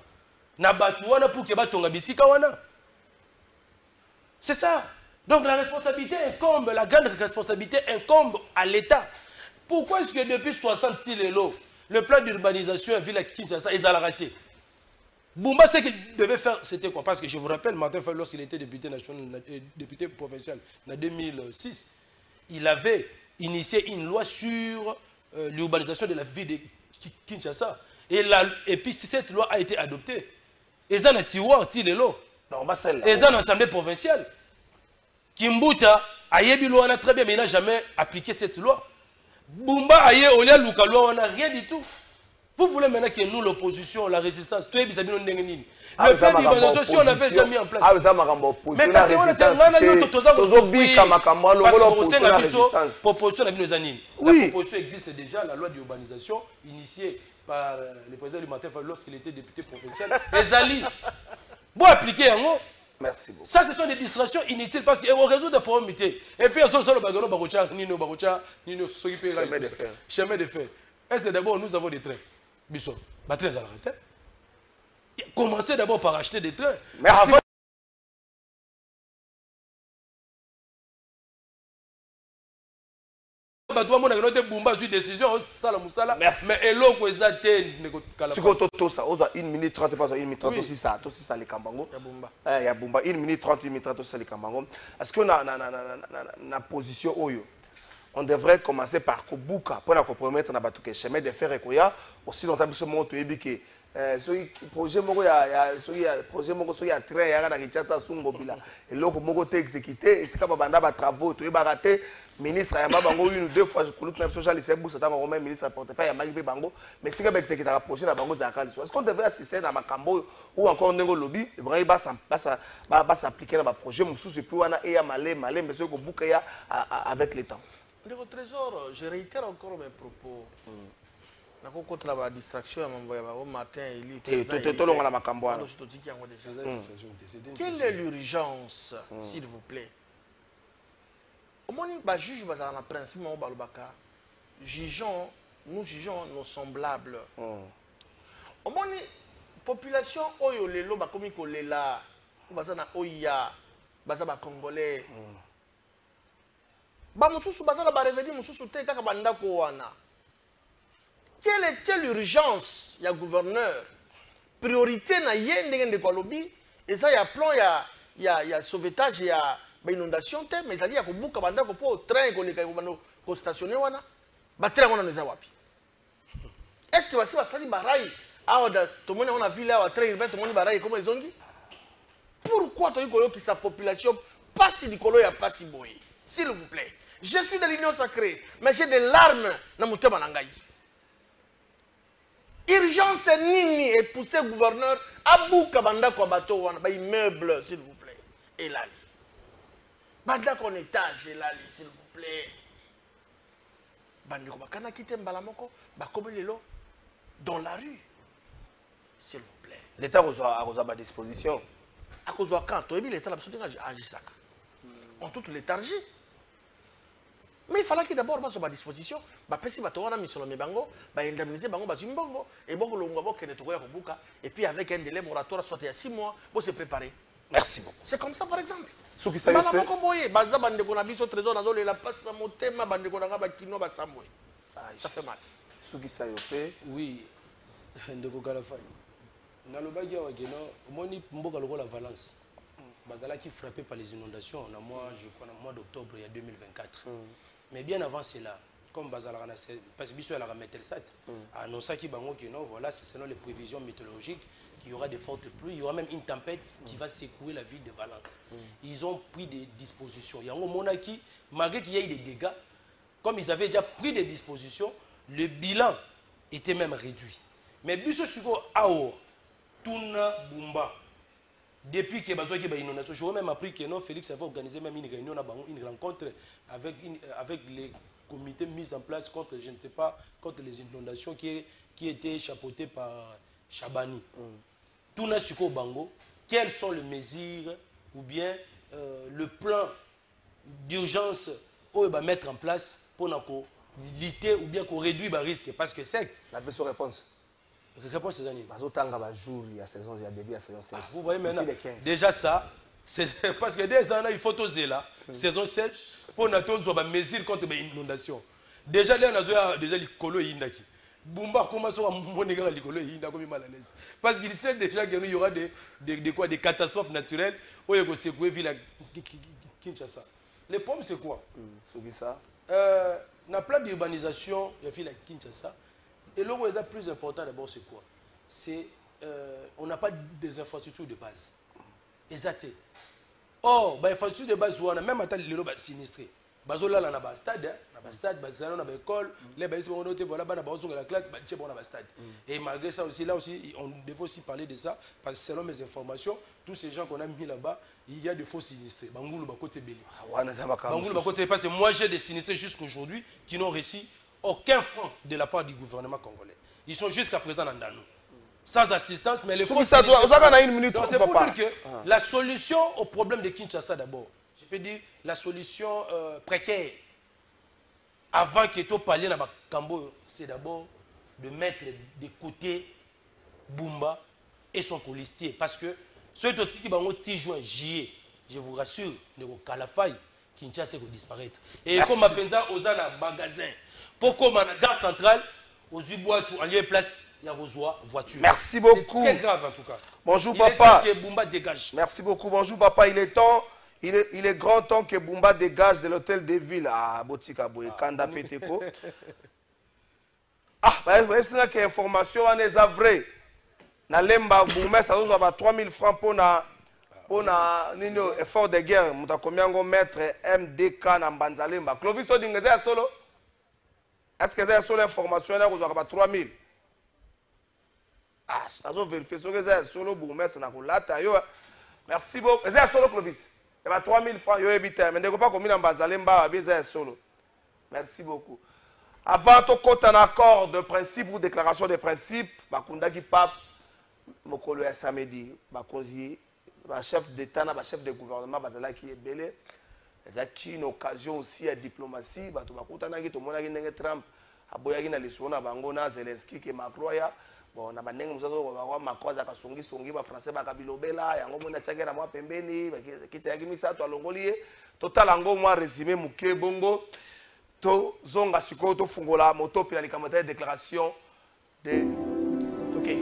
C'est ça. Donc la responsabilité incombe, la grande responsabilité incombe à l'État. Pourquoi est-ce que depuis 60 ans, le plan d'urbanisation à Ville Kinshasa, ils ont raté? Bumba, ce qu'il devait faire, c'était quoi? Parce que je vous rappelle, Martin Fayulu, lorsqu'il était député national, député provincial en 2006, il avait initié une loi sur l'urbanisation de la ville de Kinshasa. Et puis cette loi a été adoptée. Et ça n'a et ça dans l'Assemblée provinciale. Kimbuta a très bien, mais il n'a jamais appliqué cette loi. Bumba a on n'a rien du tout. Vous voulez maintenant que nous, l'opposition, la résistance, tout est bien. Le plan d'urbanisation, si on avait déjà mis en place. Mais parce qu'on était la proposition existe déjà, la loi d'urbanisation initiée par le président du Martin Fayulu lorsqu'il était député provincial. Ezali. Bon, appliquer en haut. Merci beaucoup. Ça, ce sont des distractions inutiles parce qu'on résout des problèmes. Et puis, on sort le bagarre, chemin de fer. Est-ce que d'abord, nous avons des trains? Bisson, trains à l'arrêt. Commencez d'abord par acheter des trains. Merci. Merci. Mais hello, une minute 30, pas une minute 30 aussi ça, tout ça les Kambango. Il y a Bumba, 1 minute 30, 1 minute 30 aussi les Kambango. Est-ce qu'on a na position oyo? On devrait commencer par Kobuka pour la compromettre na batuke chemin de fer ekoya aussi dans tabiso monto ebiki ce projet moko ya projet moko so ya train ya na Kinshasa Sungobila et loko moko te exécuté et c'est ka banda ba travaux to ba raté ministre ya bango une ou deux fois pour le social lycée Boussa tant même ministre portefeuille ya Makipe bango mais c'est ka ba exécuter la projet na bango za kaliso est-ce qu'on devrait assister na makambo ou encore ndengo lobby et vraiment ba s'appliquer na ba projet mususu puis wana e ya malé mais ce ko buka ya avec le temps. Au trésor, je réitère encore mes propos. Contre la distraction, matin, quelle est l'urgence, s'il vous plaît? Au moins, juge le principe, nous jugeons nos semblables. Au moins, population, oyo bakomi kolela, bazana oya, bazaba congolais. Quelle était l'urgence, il y a gouverneur? Priorité na yende de Kolobi, et ça il y a plan, il y a sauvetage, il y a inondation, mais il y a beaucoup de pour train qu'on stationné wana, train wana nous wapi. Est-ce que voici va sali barai? Ah, tout le monde on a vu là, train urbain, tout le monde barai comme ils ont dit. Pourquoi tu as que sa population passe du colo ya passe boy? S'il vous plaît. Je suis de l'union sacrée, mais j'ai des larmes dans mon thème. Urgence nini et pousser le gouverneur à bout kabanda kwa bateau wana ba immeuble s'il vous plaît. Et là. Banda kon étage et là s'il vous plaît. Bandi ko bakana kite mbala moko ba komi lelo dans la rue. S'il vous plaît. L'état a à disposition. À cause de quand toi l'état absolument agisaka. En toute léthargie. Mais il fallait que d'abord soit à disposition, si on a mis sur le bango, indemniser bango bazimbongo et bon longo que et puis avec un délai moratoire soit il y a 6 mois pour se préparer. Merci beaucoup. C'est comme ça par exemple. Ce qui s'est fait. Ça fait mal. Ce qui s'est fait. Oui. Ndeko Kalafai. Nalobaki à Wakeno, Moni Mboka Lokola Valence. Bazala qui frappé par les inondations, je crois, au mois d'octobre 2024. Mais bien avant cela, comme Bazala, parce que Bissou a remis le SAT, a annoncé que non, voilà, c'est selon les prévisions météorologiques qu'il y aura des fortes pluies, il y aura même une tempête qui va secouer la ville de Valence. Ils ont pris des dispositions. Il y a un monarchie, malgré qu'il y ait des dégâts, comme ils avaient déjà pris des dispositions, le bilan était même réduit. Mais Bissou Sugo Ao, Tuna Bumba, depuis qu'il y a une inondation, je même appris que non, Félix avait organisé même une réunion, une rencontre avec les comités mis en place contre, je ne sais pas, contre les inondations qui étaient chapeautées par Chabani. Tuna Suko Bango, quelles sont les mesures ou bien le plan d'urgence qu'on va mettre en place pour lutter ou bien qu'on réduise le risque? Parce que c'est la question réponse. Réponse c'est année. Il y a saison, il y a début, il y a saison 16. Vous voyez maintenant, déjà ça, c'est parce que des années, il faut oser là, saison 7, pour nous mesures contre l'inondation. Déjà, là, on a déjà les colos indaki. Bumba commence à monter les colos indaki comme mal à l'aise. Parce qu'il sait déjà qu'il y aura des catastrophes naturelles où il y a secouer ville à Kinshasa. Les pommes, c'est quoi? Dans le plan d'urbanisation, il y a ville à Kinshasa. Et là où est le plus important d'abord, c'est quoi? C'est on n'a pas des infrastructures de base. Exact. Or, les infrastructures de base, on a même atteint les lots sinistrés. Bazola, on a un stade, on a un stade, on a une école, les bases, on a la classe, on a un stade. Et malgré ça aussi, là aussi, on devait aussi parler de ça, parce que selon mes informations, tous ces gens qu'on a mis là-bas, il y a des faux sinistrés. Bangoulou, Bakote Bélé. Bangoulou, Bakote, parce que moi j'ai des sinistrés jusqu'aujourd'hui qui n'ont reçu aucun franc de la part du gouvernement congolais. Ils sont jusqu'à présent dans nous. Sans assistance, mais les faux sinistrés... C'est pour dire que la solution au problème de Kinshasa d'abord, je peux dire la solution précaire, avant que tu parles dans Cambo, c'est d'abord de mettre de côté Bumba et son colistier. Parce que ceux qui vont 6 juin, juillet, je vous rassure, ne vont qu'à la faille, Kinshasa va disparaître. Et comme à Penza, aux magasin, pourquoi dans la gare centrale, aux Ubois, en lieu place, il y a voiture. Merci beaucoup. C'est très grave en tout cas. Bonjour papa. Il est temps que Bumba dégage. Merci beaucoup. Bonjour papa. Il est grand temps que Bumba dégage de l'hôtel de ville à Botika Boye, Kanda Peteko. Ah, vous voyez, c'est une information, on est vrai. Na lemba Boumé, ça nous a 3000 francs pour na effort de guerre. Nous avons combien de mètres MDK na Mbanzalemba. Clovis Odingé, solo. Est-ce que c'est solo information, on a 3000? Ah, ça a vérifié ce que c'est solo Boumé, c'est na Kolata. Merci beaucoup. C'est solo Clovis. Il y a 3000 francs, yo ebité. Mais ne pas combien na Mbanzalemba, c'est solo. Merci beaucoup. Avant de compter un accord de principe ou déclaration de principe, Bakunda qui pape, Mokolo ya samedi, Bakonzi, chef d'État, chef de gouvernement, Bazala qui est belé. C'est une occasion aussi à diplomatie. Bakuta nagi to mona ki Trump, aboyaki na lisona bango na Zelensky qui Macron ya. Bon, na banenge musazo ba Macron za kasongi songi ba français ba kabilobela, yango mona tsaka na mwa pembeni, kitayaki misato alongoli. Total yango mwa résumé muke bongo. To zonga siko to fungola moto pila likamata déclaration de OK.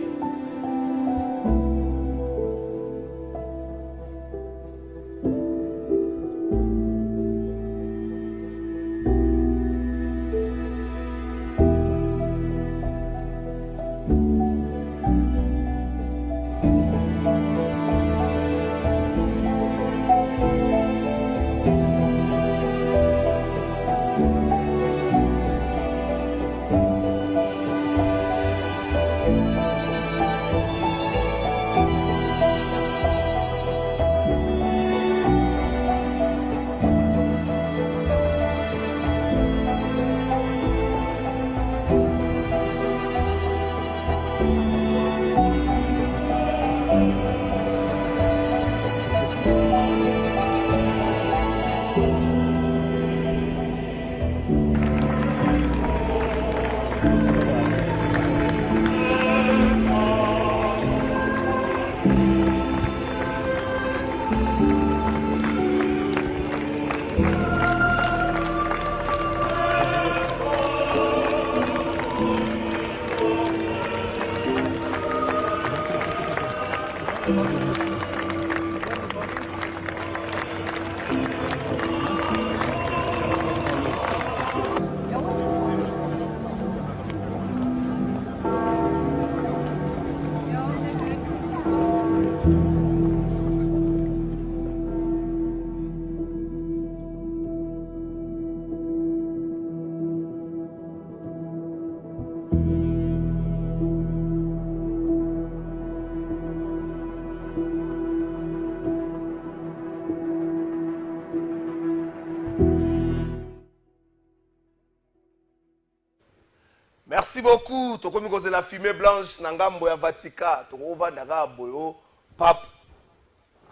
Merci beaucoup. Tu as la fumée blanche, Nangambo ya Vatika. Tu as Naga Boyo, Pape,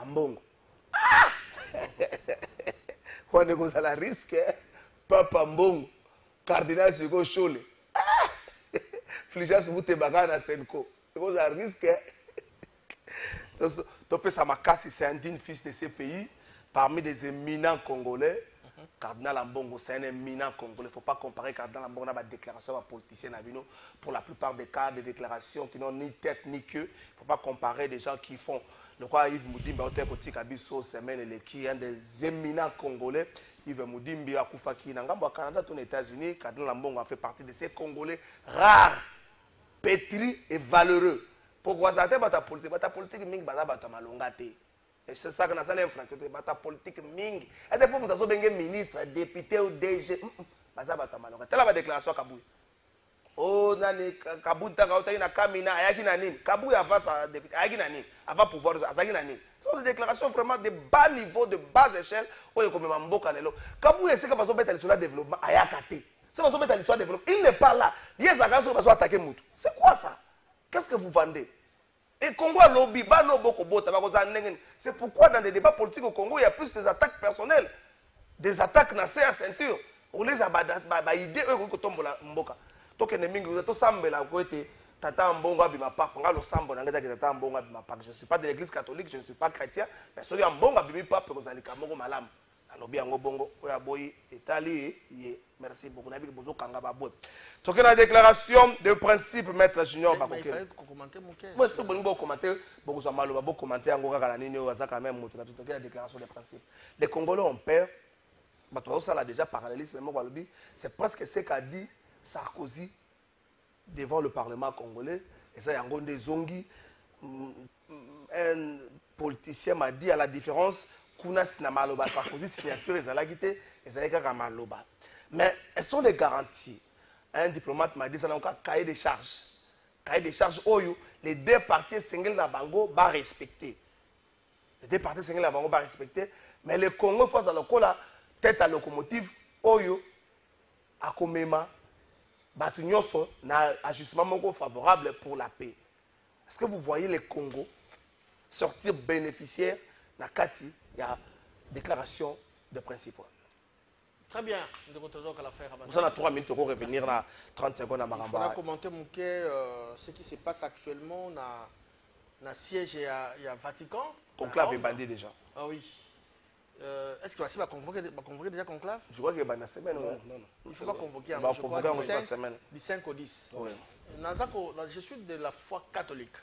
Ambongo. On est la risque, Pape Ambongo, Cardinal Sigo Chole. Flijas vous te bagarre à Senko. C'est un risque. Topé Samakasi, c'est un digne fils de ces pays, parmi des éminents Congolais. Cardinal Ambongo, c'est un éminent Congolais. Il ne faut pas comparer Cardinal Ambongo à la déclaration à politicien Nabino. Pour la plupart des cas, des déclarations qui n'ont ni tête ni queue. Il ne faut pas comparer des gens qui font. Le roi Yves Moudimba, un des éminents Congolais. Yves Moudimbi, Akoufaki, Nangambo, Canada, aux États-Unis. Cardinal Ambongo a fait partie de ces Congolais rares, pétris et valeureux. Pourquoi ça? Ta politique, et c'est ça que nous avons infrastructure, la politique mingi. Et depuis que nous avons un ministre, député ou DG, c'est la déclaration à Kabou. Oh, nani Kabou na Kamina, ayaki nani. Kabou avant sa député, ayaki nani. Avant pouvoir, ayaki nani. Ce sont des déclarations vraiment de bas niveau, de bas échelle. Oh, il y a comme Mamboka Nelo. Kabou essaie que nous mettre sur le développement, ayakate. C'est nous mettre sur le développement. Il n'est pas là. Il y a des gens qui vont attaquer Moutou. C'est quoi ça? Qu'est-ce que vous vendez? Et Congo a lobby, c'est pourquoi dans les débats politiques au Congo, il y a plus des attaques personnelles, des attaques dans la ceinture. On les a idées, eux, qui tombent la mboka. Donc, il y a des gens qui semblent la côté, Tata Mbonga Bimapa, Panga Sambo, Tata Mbonga Bimapa. Je ne suis pas de l'église catholique, je ne suis pas chrétien, mais celui Mbonga Bimapa, vous allez Kamongo Malam. Lobby en Bongo, Oyaboy, Italie, merci beaucoup. Donc, la déclaration de principe, Maître Junior Bakoké. Il fallait commenter mon cœur. Moi, c'est bon commenter, beaucoup de mal, beaucoup commenter, en gros, la déclaration de principe. Les Congolais ont peur, ça l'a déjà parallélisé, c'est presque ce qu'a dit Sarkozy devant le Parlement congolais. Et ça, il y a un des Zongi. Un politicien m'a dit à la différence. Sarkozy signature mais elles sont des garanties. Un diplomate m'a dit ça n'a aucun cahier de charges. Cahier de charges, les deux parties single la bango va respecter. Les deux parties single la bango va respecter. Mais le Congo face à la tête à locomotive, Oyo, à Komema, Batunyoso, n'a ajustement favorable pour la paix. Est-ce que vous voyez le Congo sortir bénéficiaire na Kati? Il y a déclaration de principe. Très bien. Vous en avez 3 minutes pour revenir à 30 secondes à Maramba. Il faudra commenter ce qui se passe actuellement dans le siège et à Vatican. Conclave est bandé déjà. Ah oui. Est-ce qu'il va convoquer déjà conclave? Je crois qu'il est bandé la semaine. Non. Il ne faut pas convoquer je crois du 5 au 10. Oui. Je suis de la foi catholique.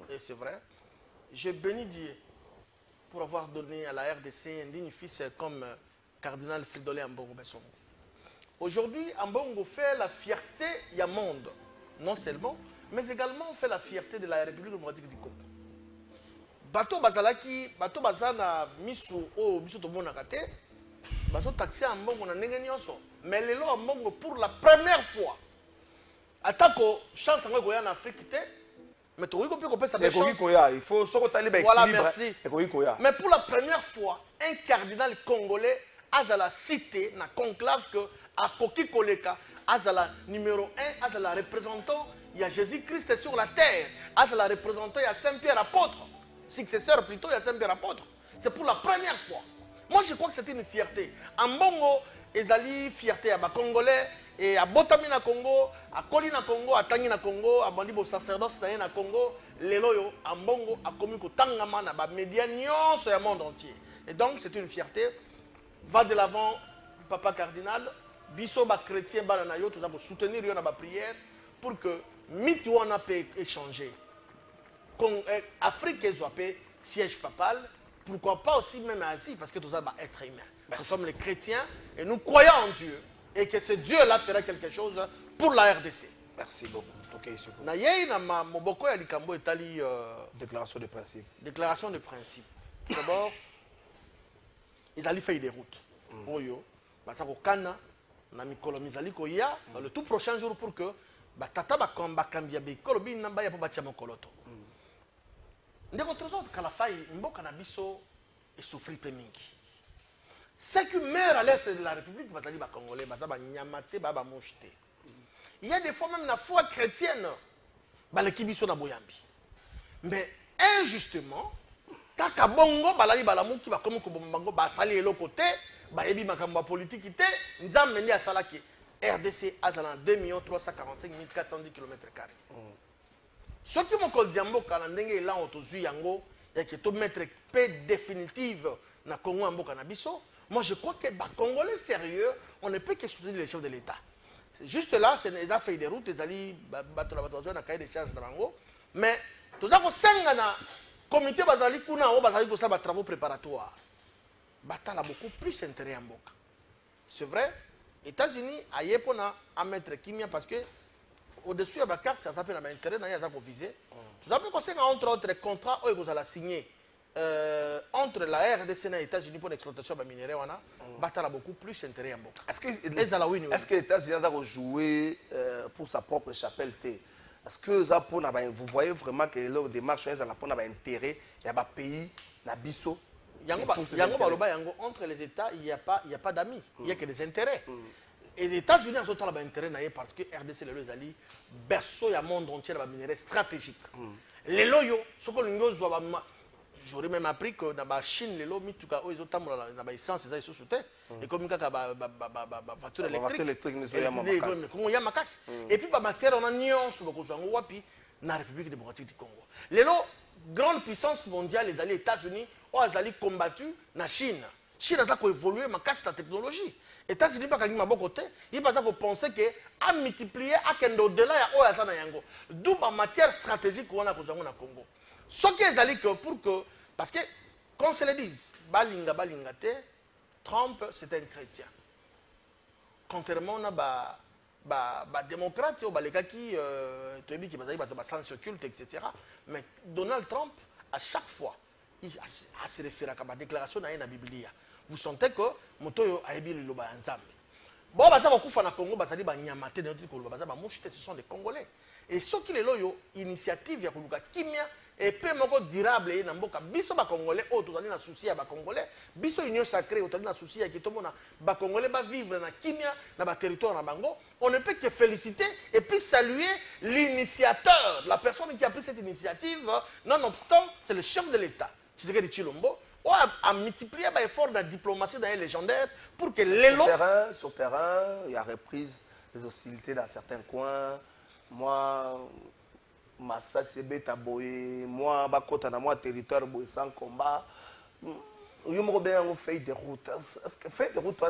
Et c'est vrai. Je bénis Dieu pour avoir donné à la RDC un digne fils comme Cardinal Fridolin Ambongo Bessongo. Aujourd'hui, Ambongo fait la fierté du monde, non seulement, mais également fait la fierté de la République démocratique du Congo. Bato Bazalaki, Bato Bazana, Misu, Misu Tobonakate, Bato taxé Ambongo na Nengenyoso, mais les lois Ambongo pour la première fois. Attaque chance en Afrique, mais il faut voilà, merci. Mais pour la première fois, un cardinal congolais a la cité, na conclave que à Koki Koleka, a la numéro 1, a la représentant, il y a Jésus-Christ sur la terre, a la représentant, il y a Saint-Pierre apôtre, successeur plutôt, il y a Saint-Pierre apôtre. C'est pour la première fois. Moi, je crois que c'est une fierté. En Bongo, ezali fierté à Congolais. Et à Botamina Congo, à Kolina Congo, à Tangina Congo, à Bandibo sacerdoce na Congo, les loyaux, à Mbongo, à Komiko Tangama, à Médianion sur le monde entier. Et donc c'est une fierté. Va de l'avant, Papa Cardinal, Bisso ba chrétien bananayo, tout ça pour soutenir yon ba prière pour que Mitouana peut échanger. Afrique peut siège papal, pourquoi pas aussi même Asie, parce que tout ça va être humain. Nous sommes les chrétiens et nous croyons en Dieu. Et que ce Dieu-là fera quelque chose pour la RDC. Merci beaucoup. Déclaration de principe. Déclaration de principe. D'abord, ils allaient faire des routes. Oyo, Basakokana, Namikolo Mizali Koya, dans le tout prochain jour pour que Batata Bakamba Kambia Bekolobi Nambaya Pobachamo Koloto. Ndeko Trésor Kalafai, Mboka Nabiso et souffrir Pemingi. Ceux qui meurent à l'est de la République, Bazali Congolais, Bazaba Nyamate, Baba Moshte. Il y a des fois même la foi chrétienne. Balaki biso na boyambi. Mais injustement, kaka bongo balali balamu ki ba komi ko bango ba sali elo côté, ba yebi makambo politique té, nzambe ndi asalaki RDC azala 2 345 410 km². Ce qui m'a dit que ndenge là on tozui yango et que to mettre paix définitive na Congo mboka na biso. Moi je crois que ba Congolais sérieux, on ne peut que soutenir les chefs de l'État. Juste là, c'est les affaires des routes, les alliés bateaux na cahier de charge na bango, mais tout ça ko senga na comité bazali kuna o bazali ko ça ba travaux préparatoires. Batala beaucoup plus intérêt à mboka. C'est vrai, États-Unis a yepona à mettre kimia parce que au-dessus de la carte, ça s'appelle l'intérêt, il y a ça qu'on visait. Tout ça peut concerner entre autres contrats où vous allez signer entre la RDC et les États-Unis pour l'exploitation de minerais, on a beaucoup plus intérêt à beaucoup. Est-ce que les États-Unis ont joué pour sa propre chapelle? Est-ce que vous voyez vraiment que les démarches ont un intérêt, il y a un pays, il y a un biseau? Entre les États, il n'y a pas d'amis, il n'y a que des intérêts. Et les États-Unis ont un intérêt parce que RDC est le berceau du monde entier de minerais stratégiques. Les loyaux, ce que nous avons, j'aurais même appris que dans la Chine, les loyaux, ils ont essence, ils sont sous terre. Et comme ils ont voiture électrique, il y a macasse. Et puis, matière, on a nion sur la République démocratique du Congo. Les loyaux, grande puissance mondiale, les États-Unis, ont combattu la Chine. Chine a évolué, mais casse la technologie. Les États-Unis, ils ne penser qu'à multiplier, à au-delà, d'où la matière stratégique qu'on a au Congo. Ce qui est que pour que, parce que, qu'on se le dise, Trump, c'est un chrétien. Contrairement à démocrate, les gars qui sens culte, etc. Mais Donald Trump, à chaque fois, il se réfère à la déclaration dans la Bible. Vous sentez que moto a ébi le loba nzambe. Bon baza ba kufa na Congo bazali ba nyamate de notre Congo baza ba mushite, ce sont des Congolais. Et ce qui les loyo initiative ya kuluka kimia et peu moko durable na mboka biso ba Congolais o tozali na souci ya ba Congolais biso union sacrée o tozali na souci ya kitomona ba Congolais ba vivre na kimia na ba territoire na bango. On ne peut que féliciter et puis saluer l'initiateur, la personne qui a pris cette initiative. Nonobstant, c'est le chef de l'État, Tshisekedi Tshilombo, a multiplié l'effort de la diplomatie dans les légendaires pour que l'élo... Sur terrain, il y a reprise des hostilités dans certains coins. Moi, Massa Sebe Taboye, moi, Bakota, moi, territoire sans combat. On fait des routes. Est-ce que fait des routes,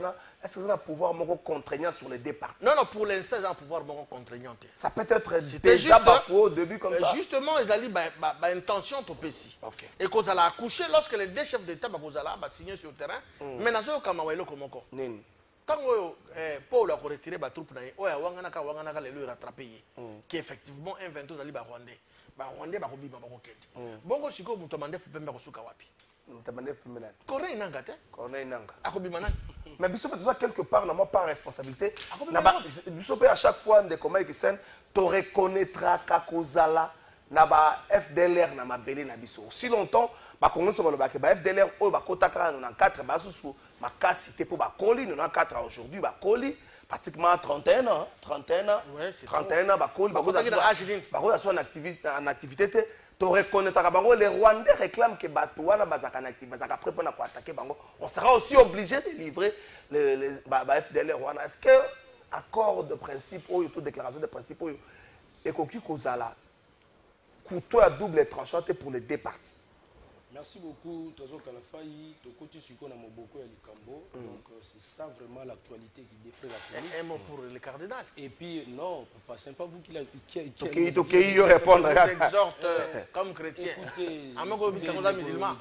est-ce que ça a un pouvoir contraignant sur les deux parties? Non, non, pour l'instant, ça a un pouvoir contraignant. Ça peut être déjà bafoué au début comme ça. Justement, ils ont dit intention pour PC. Et quand ils ont accouché, lorsque les deux chefs d'État ont signé sur le terrain, mais ils ont dit quand Paul a retiré les troupes, ils ont rattrapé. Qui effectivement, un 22 ans, Rwandais. Rwandais, bon, si vous demandez, il faut que Corneille Nanga. Mais Bissop est quelque part, n'a pas responsabilité. Bissop à chaque fois, tu reconnaîtras qu'Akozala n'a pas FDLR n'a pas belé na Bissop. Si longtemps, Congo se voit que FDLR au Bakotaka dans 4 bassous ma cité pour Bakoli, nous 4 aujourd'hui Bakoli. Pratiquement 31 ans. 31 ans, Bakoli, Bakoli en activité. Tu reconnaîtras les Rwandais réclament que Batouana après pour attaquer Bango. On sera aussi obligé de livrer les FDLR Rwanda. Est-ce que accord de principe ou toute déclaration de principe et qu'aucun Kozala couteau à double tranchant pour les deux parties? Merci beaucoup, Tozo Kalafai, Tokoti Suko Namoboko et Likambo. Donc, c'est ça vraiment l'actualité qui défraie la police. Un mot pour le cardinal. Et puis, non, papa, c'est pas vous qui l'avez. Qui répondre. Exhorte comme chrétien. Écoutez, musulman.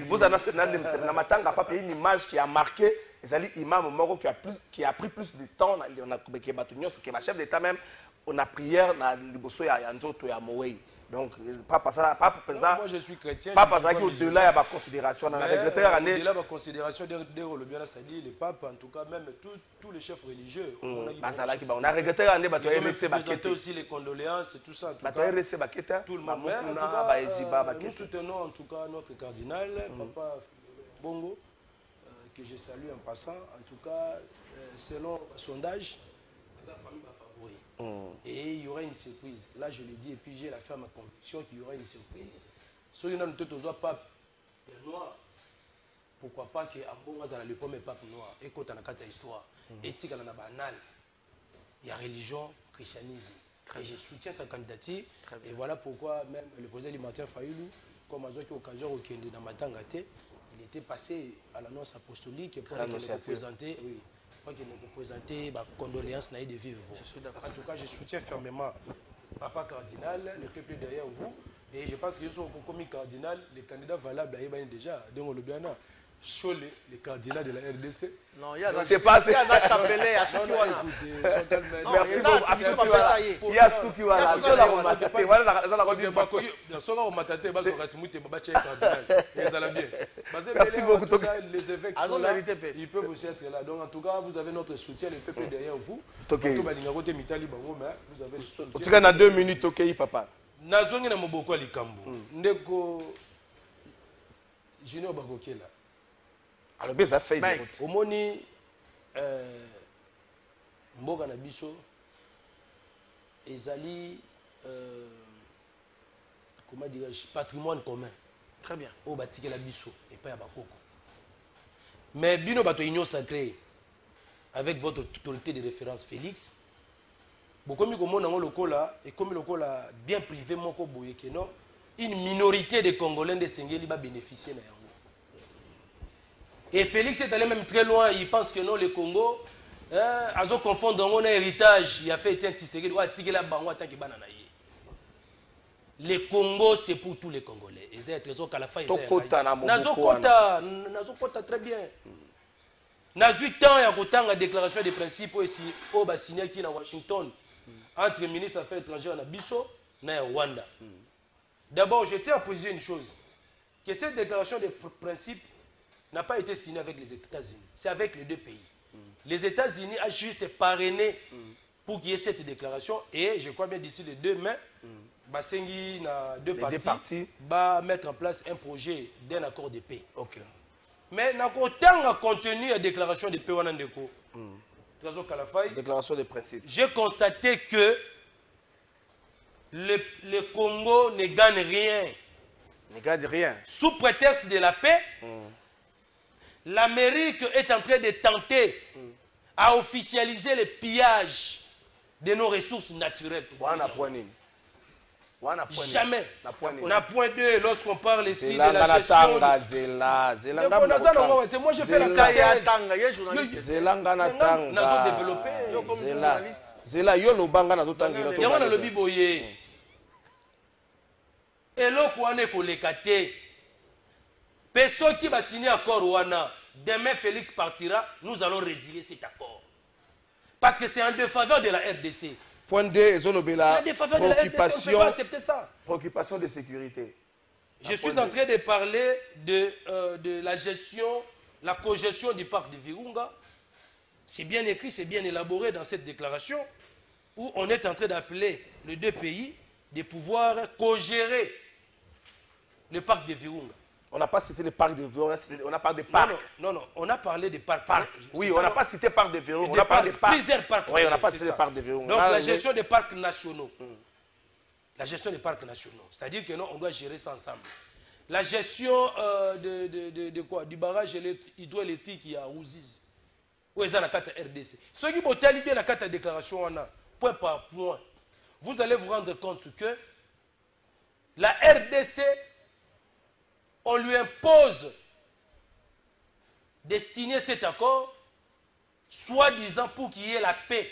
Vous en avez une image qui a marqué. Les imams Moro qui a pris plus de temps. On a que ma chef d'État même. On a prière dans le bosso ya Nzoto ya Moei. Donc pas ça, pas présent. Moi je suis chrétien. Pas parce que au-delà il y a considération dans la regretteur année. Au-delà de la considération de le bien c'est-à-dire les papes en tout cas même tous les chefs religieux. On a regretteur année ba toi laisser baqueter aussi les condoléances et tout ça. Ba toi laisser baqueter. Tout le monde. En tout cas, nous soutenons en tout cas notre cardinal Papa Bongo que je salue en passant. En tout cas, selon le sondage, ça parmi ma favori. Et il y aura une surprise. Là, je l'ai dit, et puis j'ai la ferme conviction qu'il y aura une surprise. Ceux qui n'ont pas noir, pourquoi pas que Ambonga dans le premier pape noir, et quand on a une histoire, éthique dans la banale, il y a religion, christianisme. Et je soutiens sa candidature. Et voilà pourquoi même le président Martin Fayoulou, comme à l'occasion dans Matangate, il était passé à l'annonce apostolique pour qu'il nous présenter, oui, pour qu'il nous présenter ma condoléance de vivre. En tout cas, je soutiens fermement Papa Cardinal, le peuple derrière vous. Et je pense qu'ils sont comme cardinal, les candidats valables, il y a déjà, donc le bien Cholet, le cardinal de la RDC. Non, il y a c'est pas ça. Il y a Chapelé, à Soukiwana. Merci beaucoup. Il y a Soukiwana. Je la remarque. Voilà la redire parce que merci beaucoup. Les évêques sont là. Ils peuvent aussi être là. Donc en tout cas, vous avez notre soutien, le peuple derrière vous. Vous avez le soutien. En tout cas, dans 2 minutes, ok, papa. Nazongi na moboko likambo. Ndeko Junior Bakokela. Alors, bien, ça fait. Au moni, Mboga na biso, ezali, comment dirais-je, patrimoine commun. Très bien. Au batike la biso, et pas à Bakoko. Mais bino bato union sacrée, avec votre autorité de référence Félix, beaucoup mieux comme on lokola, et comme lokola bien privé, moko boye que non, une minorité de Congolais de Sengeli va bénéficier de ça. Et Félix est allé même très loin, il pense que non, le Congo, à se confondre dans mon héritage, il a fait Etienne Tshisekedi, le Congo, c'est pour tous les Congolais. Et c'est trésor Kalafa. Nazokota, très bien. Dans 8 ans, il y a une déclaration de principes aussi, au signé qui est à Washington, entre les ministres des Affaires étrangères et Bisso, et Rwanda. D'abord, je tiens à préciser une chose, que cette déclaration de principes n'a pas été signée avec les États-Unis, c'est avec les deux pays. Les États-Unis ont juste parrainé pour qu'il y ait cette déclaration, et je crois bien d'ici les 2 mai, Basengi na deux parties va mettre en place un projet d'un accord de paix. Okay. Mais dans le contenu de la déclaration de paix, déclaration de principe. J'ai constaté que le Congo ne gagne rien. Ne gagne rien. Sous prétexte de la paix, l'Amérique est en train de tenter à officialiser le pillage de nos ressources naturelles. Jamais. Na point 2, lorsqu'on parle ici de la gestion... Moi, je fais la synthèse. Qui va signer accord Wana, demain Félix partira, nous allons résilier cet accord. Parce que c'est en défaveur de la RDC. Point 2, préoccupation de sécurité. Je suis en train de parler de la gestion, la cogestion du parc de Virunga. C'est bien écrit, c'est bien élaboré dans cette déclaration où on est en train d'appeler les deux pays de pouvoir co-gérer le parc de Virunga. On n'a pas cité le parc de Virunga, on a parlé de parc. Non, on a parlé de parc. Oui, on n'a pas cité parc de Virunga, on a parlé de parc. Plusieurs parcs. Oui, on n'a pas cité le parc de Virunga. Donc la gestion des parcs nationaux. La gestion des parcs nationaux. C'est-à-dire que non, on doit gérer ça ensemble. La gestion de quoi? Du barrage hydroélectrique qui est à Ouziz. Où est la carte RDC? Ceux qui vont bien la carte de déclaration, on a, point par point. Vous allez vous rendre compte que la RDC, on lui impose de signer cet accord, soi-disant pour qu'il y ait la paix.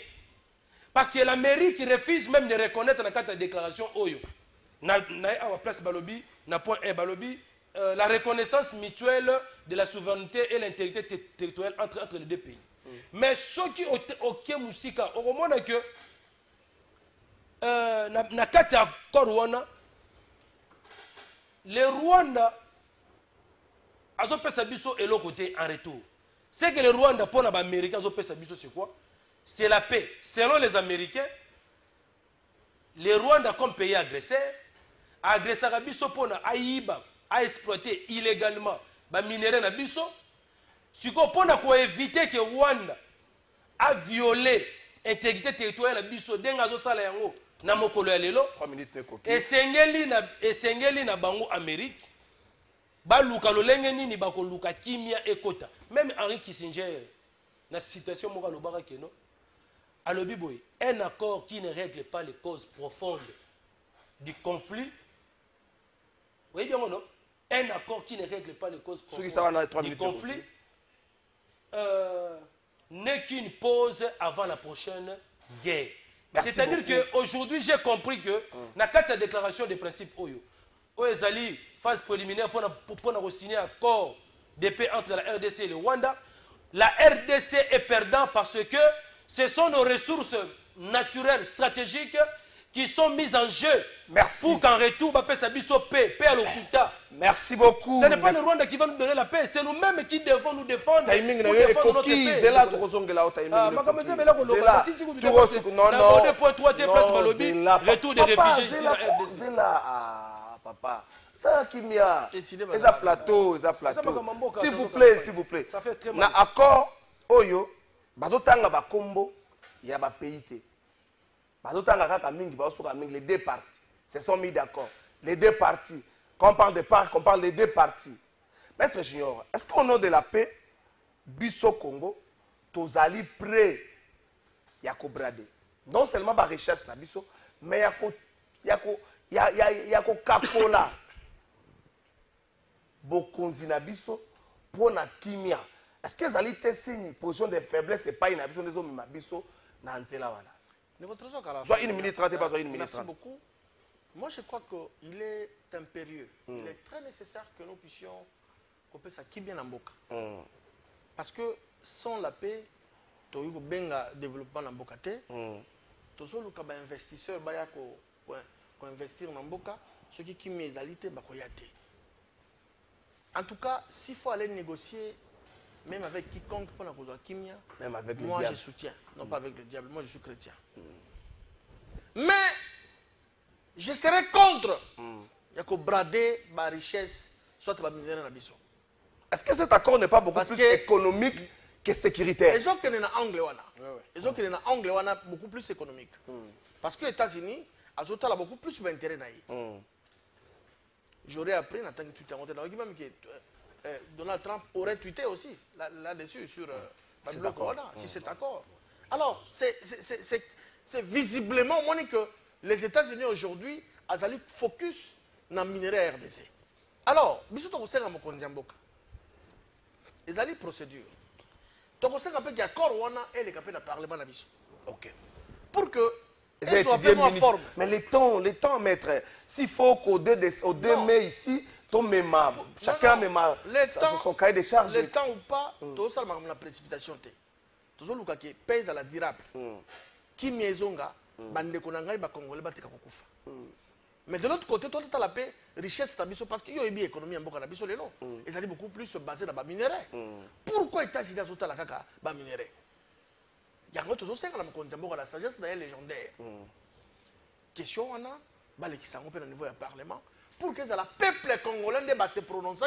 Parce que l'Amérique refuse même de reconnaître la carte de déclaration Oyo. La reconnaissance mutuelle de la souveraineté et l'intégrité territoriale entre les deux pays. Mais ceux qui ont été Moussika, au moment que la carte d'accord Rwanda, le Rwanda a et l'autre côté en retour. C'est que le Rwanda pour les Américains c'est quoi? C'est la paix. Selon les Américains, le Rwanda comme pays agresseur, agresseur biso pour a exploité illégalement les minéraux na biso siko pona ko éviter que Rwanda a violé intégrité territoriale na biso denga zo sala yango na mokolo ya lelo 3 minutes ne koki esengeli na bango Amérique baluka lolenge nini bakoluka kimia ekota même Henry Kissinger na citation moko alobaka keno alobi boy un accord qui ne règle pas les causes profondes du conflit. Oui bien non, un accord qui ne règle pas les causes profondes du conflit n'est qu'une pause avant la prochaine guerre. C'est-à-dire qu'aujourd'hui, j'ai compris que dans la déclaration des principes Oyo, Oezali, phase préliminaire pour signer un accord de paix entre la RDC et le Rwanda, la RDC est perdante parce que ce sont nos ressources naturelles, stratégiques, qui sont mises en jeu. Merci. Pour qu'en retour, on puisse paix à l'Okuta. Merci beaucoup. Ce n'est pas le Rwanda qui va nous donner la paix, c'est nous-mêmes qui devons nous défendre. Pour défendre notre paix. Retour des réfugiés ici à la RDC. Papa. Ça qui m'y a. Les plateaux, s'il vous plaît, s'il vous plaît. Ça fait très mal. Na accord, Oyo, bazotanga ba combo, il y a ba PIT. Les deux parties se sont mis d'accord. Les deux parties. Quand on parle de parcs, on parle des deux parties. Maître Junior, est-ce qu'au nom de la paix, Bisso Congo, Tozali prêt Yako Brade? Non seulement par richesse na Bisso, mais Yako Kakola. Bokonzi na Bisso pour na kimia. Est-ce que Zali te signe position de faiblesse et pas une ambition des hommes Bisso na Nzela wana? Soit 1 minute 30 et pas soit 1 minute 30. Merci beaucoup. Moi, je crois qu'il est impérieux. Il est très nécessaire que nous puissions couper ça qui bien en boca. Parce que sans la paix, tu as eu un développement en boca. Tu as eu un investisseur qui investir en boca. Ce qui est mes alités, en tout cas, s'il faut aller négocier, même avec quiconque pour la cause de Kimia, même avec moi le diable. Je soutiens. Non pas avec le diable, moi je suis chrétien. Mais je serais contre. Il y a que brader ma richesse, soit ma minérale. Est-ce que cet accord n'est pas beaucoup plus économique que sécuritaire? Les gens qui sont en anglais, les gens qui sont en anglais, beaucoup plus économique. Parce que les États-Unis, ils ont beaucoup plus d'intérêt. J'aurais appris en tant que Twitter, même que Donald Trump aurait tweeté aussi là-dessus sur Babylon Corona, si c'est d'accord. Alors, c'est visiblement que les États-Unis aujourd'hui ont focus dans le minerai RDC. Alors, bisous to conseil à mon kondiamboka. Ils ont une procédure. Tu conseil un peu d'accord wana et les capés dans le parlement na bisou. OK. Pour que ils soient vraiment en forme. Mais les temps, maître, s'il faut qu'au 2 mai ici, chacun met son cahier de charge. Le temps ou pas, tout ça, la précipitation. Tout ça, qui pèse à la durable. Qui miezonga, bande konanga, ba congolais, batika kokufa. Mais de l'autre côté, toi, tu as la paix, richesse, parce qu'il y a une économie en Bokanabiso, les noms. Et ça est beaucoup plus basé dans le minerai. Pourquoi les États-Unis ont la caca, le minerai? Il y a un autre chose, la sagesse d'ailleurs légendaire. Question, on a, qui s'en au niveau du Parlement, pour que le peuple congolais se prononce,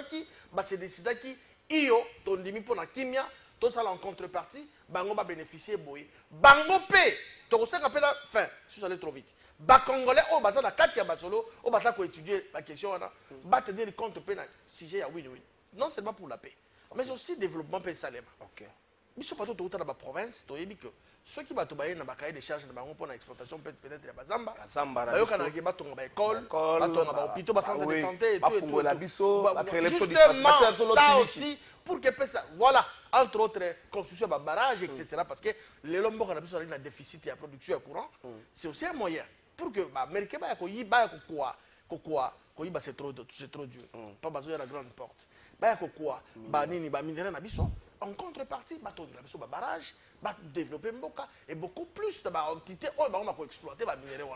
se décide qui, io, ton demi pour la kimia, tout ça en contrepartie, bango va bénéficier, boy. Bango paie, tu sais qu'on appelle la fin, si ça allait trop vite. Ba congolais, au bazar la Katia Basolo, au bazar pour étudier la question, on a, tenir compte de si j'ai un win-win. Non seulement pour la paix, mais aussi développement paix salem. Ok. Mais ce pas tout dans la province, tu as dit que ceux qui vont travailler dans le cahier de charges pour l'exploitation peut-être de la Zamba, ils vont école, hôpital, centre de santé, justement ça aussi pour que voilà entre autres construction de barrages, etc. Parce que les hommes qui ont un déficit de production courant, c'est aussi un moyen pour que les Américains c'est trop dur, pas besoin de la grande porte. En contrepartie, on barrage, développer Mboka et beaucoup plus d'entités qui exploiter les minéraux.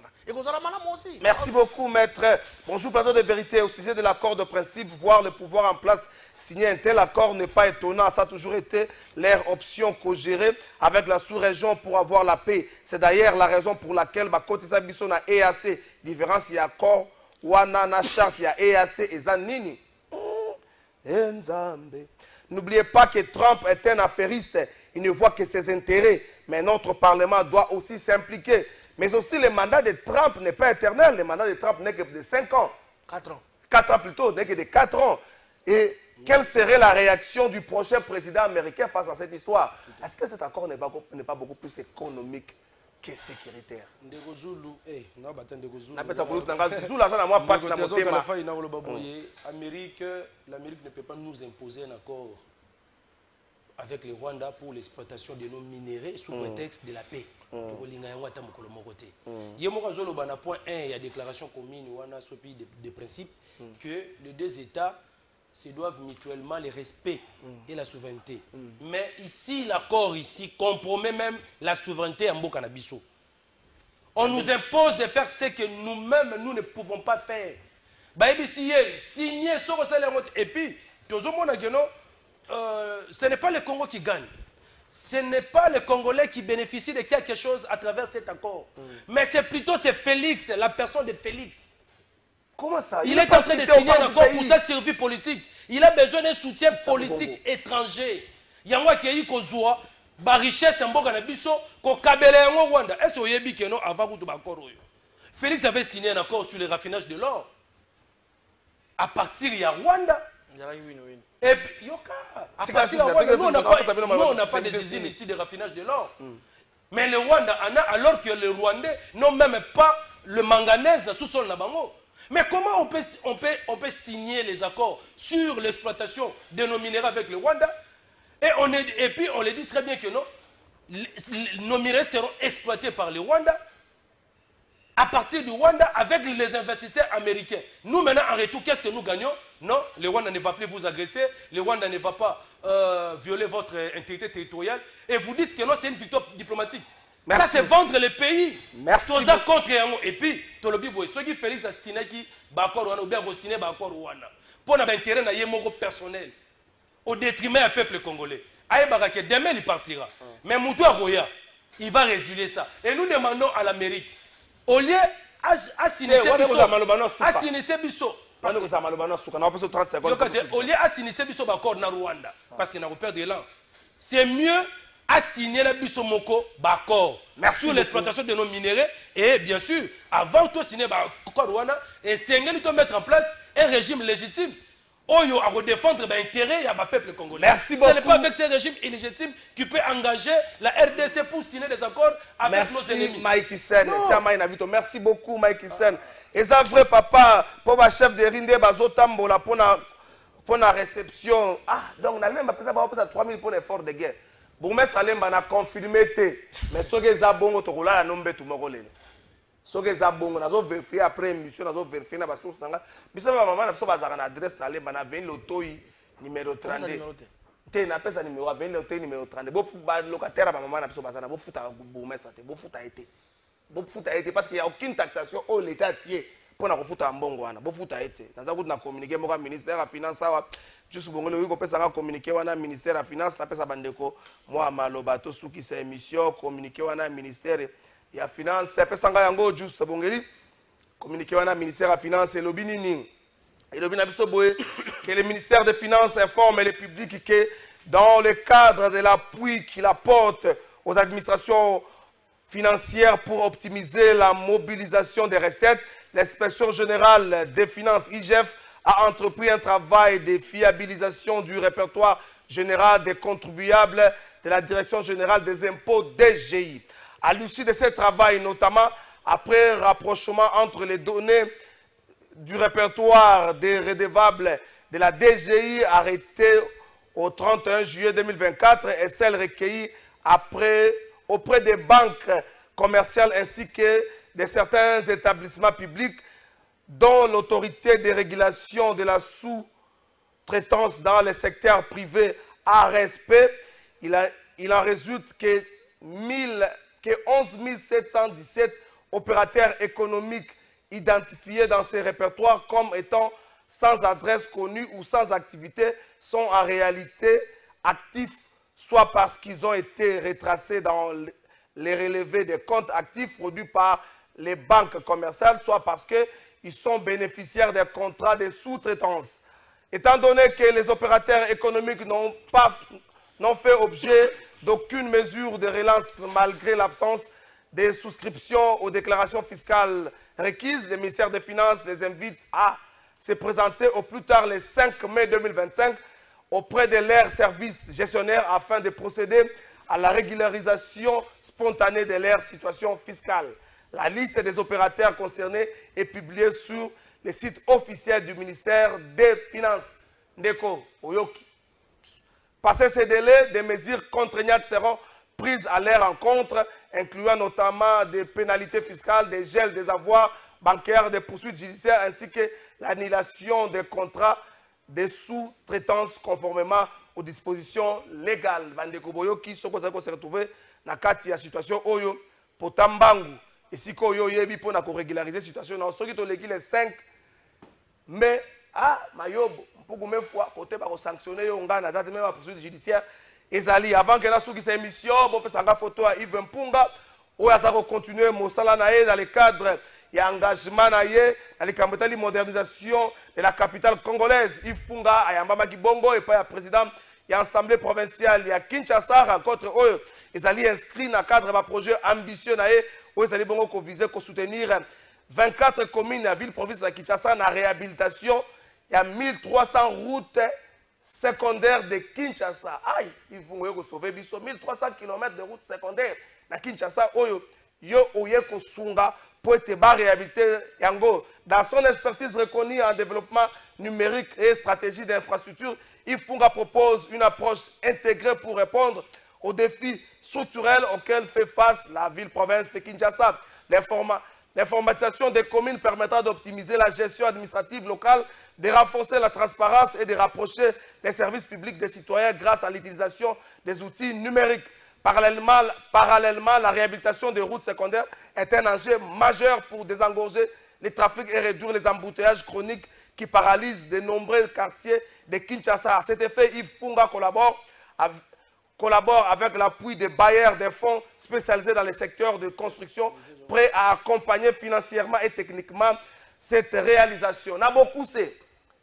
Merci beaucoup, maître. Bonjour, plateau de vérité. Au sujet de l'accord de principe, voir le pouvoir en place signer un tel accord n'est pas étonnant. Ça a toujours été leur option co-gérée avec la sous-région pour avoir la paix. C'est d'ailleurs la raison pour laquelle Bakotisa Bisso na EAC, différence, il y a accord, Wana na charte, il y a EAC et Zanini. Enzambe. N'oubliez pas que Trump est un affairiste. Il ne voit que ses intérêts. Mais notre Parlement doit aussi s'impliquer. Mais aussi, le mandat de Trump n'est pas éternel. Le mandat de Trump n'est que de 5 ans. 4 ans. 4 ans plutôt, n'est que de 4 ans. Et quelle serait la réaction du prochain président américain face à cette histoire? Est-ce que cet accord n'est pas beaucoup plus économique que sécuritaire? Ndeko Zulu, na bata Ndeko Zulu. Na pesa kulu tanga Zulu ça na moi passe na motema. L'Amérique ne peut pas nous imposer un accord avec le Rwanda pour l'exploitation de nos minéraux sous prétexte de la paix. Il y a point 1, il y a déclaration commune de principe que les deux États se doivent mutuellement le respect et la souveraineté. Mais ici, l'accord ici compromet même la souveraineté en Mboka na biso. On nous impose de faire ce que nous-mêmes, nous ne pouvons pas faire. Signer, et puis, ce n'est pas le Congo qui gagne. Ce n'est pas le Congolais qui bénéficie de quelque chose à travers cet accord. Mais c'est plutôt Félix, la personne de Félix. Comment ça? Il est en train de signer un accord pour sa survie politique. Il a besoin d'un soutien politique étranger. Il y a un qui a ba richesse mboka na biso ko kabela yango Rwanda. Est-ce que oyebi que non avant que accord oyo? Félix avait signé un accord sur le raffinage de l'or. À partir de Rwanda. Et puis, Yoka, à partir de Rwanda, nous on n'a pas des usines ici de raffinage de l'or. Mais le Rwanda en a, alors que les Rwandais n'ont même pas le manganèse dans le sous-sol na bango. Mais comment on peut signer les accords sur l'exploitation de nos minéraux avec le Rwanda et puis on le dit très bien que non, nos minéraux seront exploités par le Rwanda à partir du Rwanda avec les investisseurs américains. Nous maintenant en retour, qu'est-ce que nous gagnons? Non, le Rwanda ne va plus vous agresser, le Rwanda ne va pas violer votre intégrité territoriale et vous dites que non, c'est une victoire diplomatique. Merci. Ça, c'est vendre le pays. Merci. Contre et puis, ceux qui Félix a signé qui ou bien vous signer Bakor Rwanda. Pour un intérêt personnel, au détriment du peuple congolais. Demain, il partira. Mais Moutou Agoya, il va résilier ça. Et nous demandons à l'Amérique, au lieu à signer Bisso, au lieu à signer Bisso Bakor na Rwanda, parce qu'il n'a pas perdu l'an, c'est mieux à signer la Bissomoko Bakor sur l'exploitation de nos minéraux et bien sûr, avant de signer Bakor Rwanda, et c'est de mettre en place un régime légitime Oyo à défendre l'intérêt du peuple congolais. Merci beaucoup. Ce n'est pas avec ces régimes illégitimes qui peut engager la RDC pour signer des accords avec nos ennemis. Mike Sen. Merci beaucoup, Mike Sen. Et ça, vrai papa, pour le chef de Rinde, Bazotambola, pour la réception. Ah, donc, on a même pas 3000 pour l'effort de guerre. Boumé Salem a confirmé, mais ce que Zabongo Tokola a nommé tout le monde. Ce que Zabongo a vérifié après l'émission, on a vérifié dans la source. Bisa maman na biso bazaka na adresse na lemba na 20 lotoi numéro 32. Te na pesa numéro 20 lotoi numéro 32. Bo ba locataire ba maman na biso bazana bo futa boumesa te, bo futa été. Bo futa été parce qu'il y a aucune taxation au l'état tiers pour na ko futa mbongo wana. Bo futa été. Naza ko na communiquer mo ka ministère ya finance awa. Juste bongolo ko pesa ka communiquer wana ministère ya finance na pesa bandeko moi maloba to suki sa émission communiquer wana ministère ya finance pesa nga yango juste bongeli. Communiqué au ministère de la Finance et l'Obinini. Et que le ministère des Finances informe le public que dans le cadre de l'appui qu'il apporte aux administrations financières pour optimiser la mobilisation des recettes, l'inspection générale des finances, IGF, a entrepris un travail de fiabilisation du répertoire général des contribuables de la Direction générale des impôts DGI. À l'issue de ce travail, notamment, après rapprochement entre les données du répertoire des redevables de la DGI arrêtées au 31 juillet 2024 et celles recueillies auprès des banques commerciales ainsi que de certains établissements publics dont l'autorité de régulation de la sous-traitance dans le secteur privé a respect, il en résulte que 11 717 opérateurs économiques identifiés dans ces répertoires comme étant sans adresse connue ou sans activité sont en réalité actifs, soit parce qu'ils ont été retracés dans les relevés des comptes actifs produits par les banques commerciales, soit parce qu'ils sont bénéficiaires des contrats de sous-traitance. Étant donné que les opérateurs économiques n'ont fait objet d'aucune mesure de relance malgré l'absence des souscriptions aux déclarations fiscales requises, le ministère des Finances les invite à se présenter au plus tard le 5 mai 2025 auprès de leurs services gestionnaires afin de procéder à la régularisation spontanée de leur situation fiscale. La liste des opérateurs concernés est publiée sur le site officiel du ministère des Finances. Ndeko Oyoki. Passé ces délais, des mesures contraignantes seront prises à leur encontre, incluant notamment des pénalités fiscales, des gels des avoirs bancaires, des poursuites judiciaires, ainsi que l'annulation des contrats de sous-traitance conformément aux dispositions légales. Bandeko Boyoki, ce qu'on s'est retrouvé dans la situation Oyo, Potambangu, ici Koyo Yebi pour régulariser la situation. Dans ce qui est le 5 mai, Mayobo, pour combien de fois, côté pour sanctionner, on a même la poursuite judiciaire. Ezali, avant que la souki cette émission, on peut s'engager photo à Yves Mpunga, où il va continuer Moussala Naye dans le cadre et engagement Naye dans le cadre de la modernisation de la capitale congolaise. Yves Mpunga, Ayambama Kibongo, et pas le président de l'Assemblée provinciale, il y a Kinshasa, rencontre eux. Ezali inscrit dans le cadre d'un projet ambitieux Naye, où Ezali Bongo ko visé ko soutenir 24 communes de la ville-province de Kinshasa dans la réhabilitation. Il y a 1300 routes secondaires de Kinshasa. Aïe, ils vont sauver 1300 km de routes secondaires de Kinshasa. Yo oye ko sunga pour être réhabilité yango. Dans son expertise reconnue en développement numérique et stratégie d'infrastructure, Ifunga propose une approche intégrée pour répondre aux défis structurels auxquels fait face la ville-province de Kinshasa. L'informatisation des communes permettra d'optimiser la gestion administrative locale, de renforcer la transparence et de rapprocher les services publics des citoyens grâce à l'utilisation des outils numériques. Parallèlement, la réhabilitation des routes secondaires est un enjeu majeur pour désengorger les trafics et réduire les embouteillages chroniques qui paralysent de nombreux quartiers de Kinshasa. À cet effet, Yves Mpunga collabore avec l'appui des bailleurs des fonds spécialisés dans les secteurs de construction, prêts à accompagner financièrement et techniquement cette réalisation. Na beaucoup c'est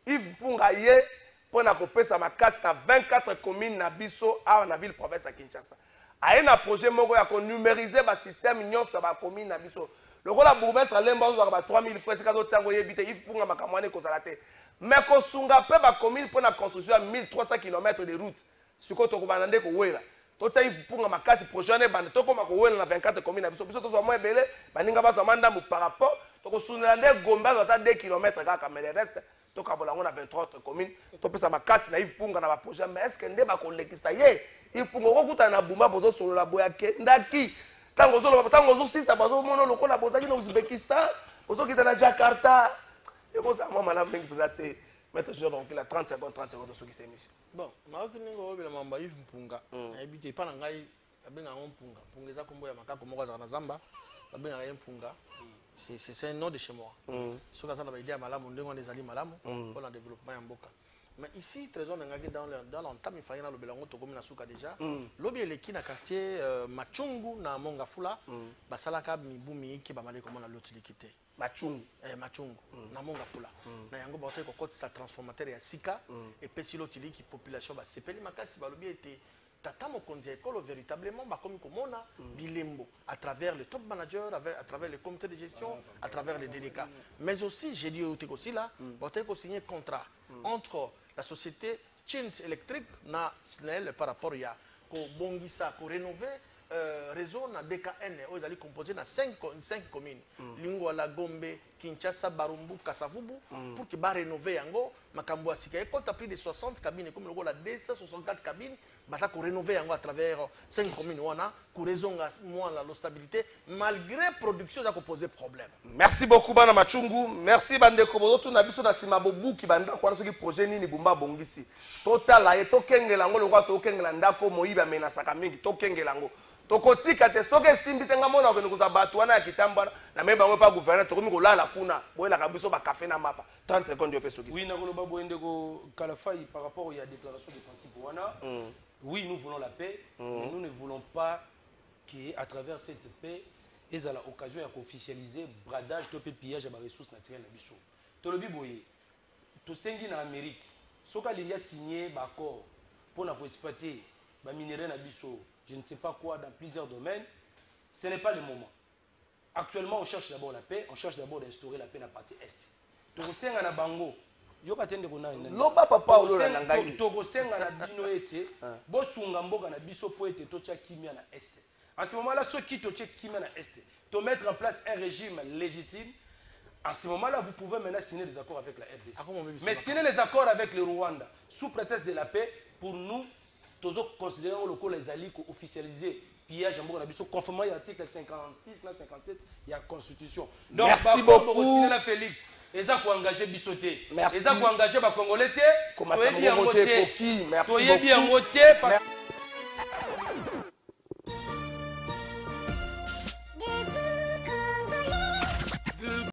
Yves Mpunga yé pour na kopesa makasi na 24 communes na biso à la ville province à Kinshasa. A un projet moko ya ko numériser ba système nyonso ba commune na biso. Le rôle la bourgmestre lemba zo ba 3000 francs ka zo tsango yebite Yves Mpunga makamwane ko salate. Mais ko sunga pe ba commune pour la construction à 1300 km de route. Siko to ko banande ko wela. To tsa Yves Mpunga makasi projet ne bande to ko mako wela na 24 communes na biso. Biso to zo mo ebele baninga ba zo manda mu par rapport to ko sunande gomba zo ta 2 km kaka mais le reste to ka bolango na 23 communes to pesa makasi na Yves Mpunga na ba projet mais est-ce que nde ba ko lekisa ye Yves Mpunga ko kuta na bumba bozo solo la boya ke ndaki tango zo sisa bazo mono lokola bozaki na Uzbekistan bozo kita na Jakarta et bon ça moi madame mingi posate mettre je donc la 30 secondes de ce qui s'est mis. Bon, na okiningo obela mamba Yves Mpunga ebite pa na ngai abenga Mpunga Mpunga za kombo ya makako moko za na Zamba abenga Mpunga. C'est un nom de chez moi. Ce que ça va aider à Malamu, on les alliés Malamu pour le développement en Boka. Mais ici, trésor dans l'entame, il fallait le Belango Togo Minasuka déjà. L'objet est qui dans le quartier Machungu, na Mongafula, Basalaka Mibumi, qui va m'aller comme on a l'autre liquidité. Machungu, na Mongafula. Na Yango Bote, quand sa transformateur est à Sika, et Pessilotili qui population, c'est pas les macassi, l'objet était. Tata Mokonzi école véritablement comme on a bilembo à travers le top manager, à travers le comité de gestion, à travers les DDK. Mais aussi, j'ai dit aussi là, on a signé un contrat entre la société Chint Electric na SNEL par rapport à Bongisa pour rénover réseau na DKN où ils allaient composer na 5 communes. Lingwala, Gombe, Kinshasa, Barumbu, Kasavubu pour qu'ils rénover yango makambo asika. Et quand tu as pris des 60 cabines comme le la 264 cabines, bah ça pour rénover yango à travers 5 communes wana pour raison moins la stabilité malgré production ça poser problème. Merci beaucoup bana Machungu, merci bande ko bozo na biso na sima bobu ki banda kwa soki projet nini bumba bongisi. Total et to kengela ngo lokwa to kengela ndako moyiba menasaka mingi to kengela ngo. Tokotika te soke simbi tenga mona ko nikuza batu wana ya kitamba na meba ngo pa gouverneur to komi ko lala kuna boyela kabiso ba café na mapa 30 secondes yo peso. Oui na ko loba boende ko Kalafai par rapport à la déclaration de principe wana. Oui, nous voulons la paix, mais nous ne voulons pas qu'à travers cette paix, ils aient l'occasion d'officialiser le bradage, le pillage des ressources naturelles. Tout le biboye, tout ce qui est en Amérique, soka linga signé d'accord pour exploiter ba minerai na biso, je ne sais pas quoi dans plusieurs domaines, ce n'est pas le moment. Actuellement, on cherche d'abord la paix, on cherche d'abord d'instaurer la paix dans la partie est. Tokosenga na bango. Yoka tende kona ina. Loba papa olola na ngai. Tokosenga na bino ete, bosunga mboka na biso po ete tocha kimia na est. En ce moment-là, ceux qui tocha kimia na est, to mettre en place un régime légitime. En ce moment-là, vous pouvez maintenant signer des accords avec la RDC. Mais signer les accords avec le Rwanda, sous prétexte de la paix, pour nous, tous considérons le coup les alliés officialisés. Pillage en Biso, conformément à l'article 56, 57, il y a constitution. Donc, merci beaucoup. La Félix, ils ont engagé Bissoté. Merci. Ils ont engagé les Congolais. Merci beaucoup. Merci.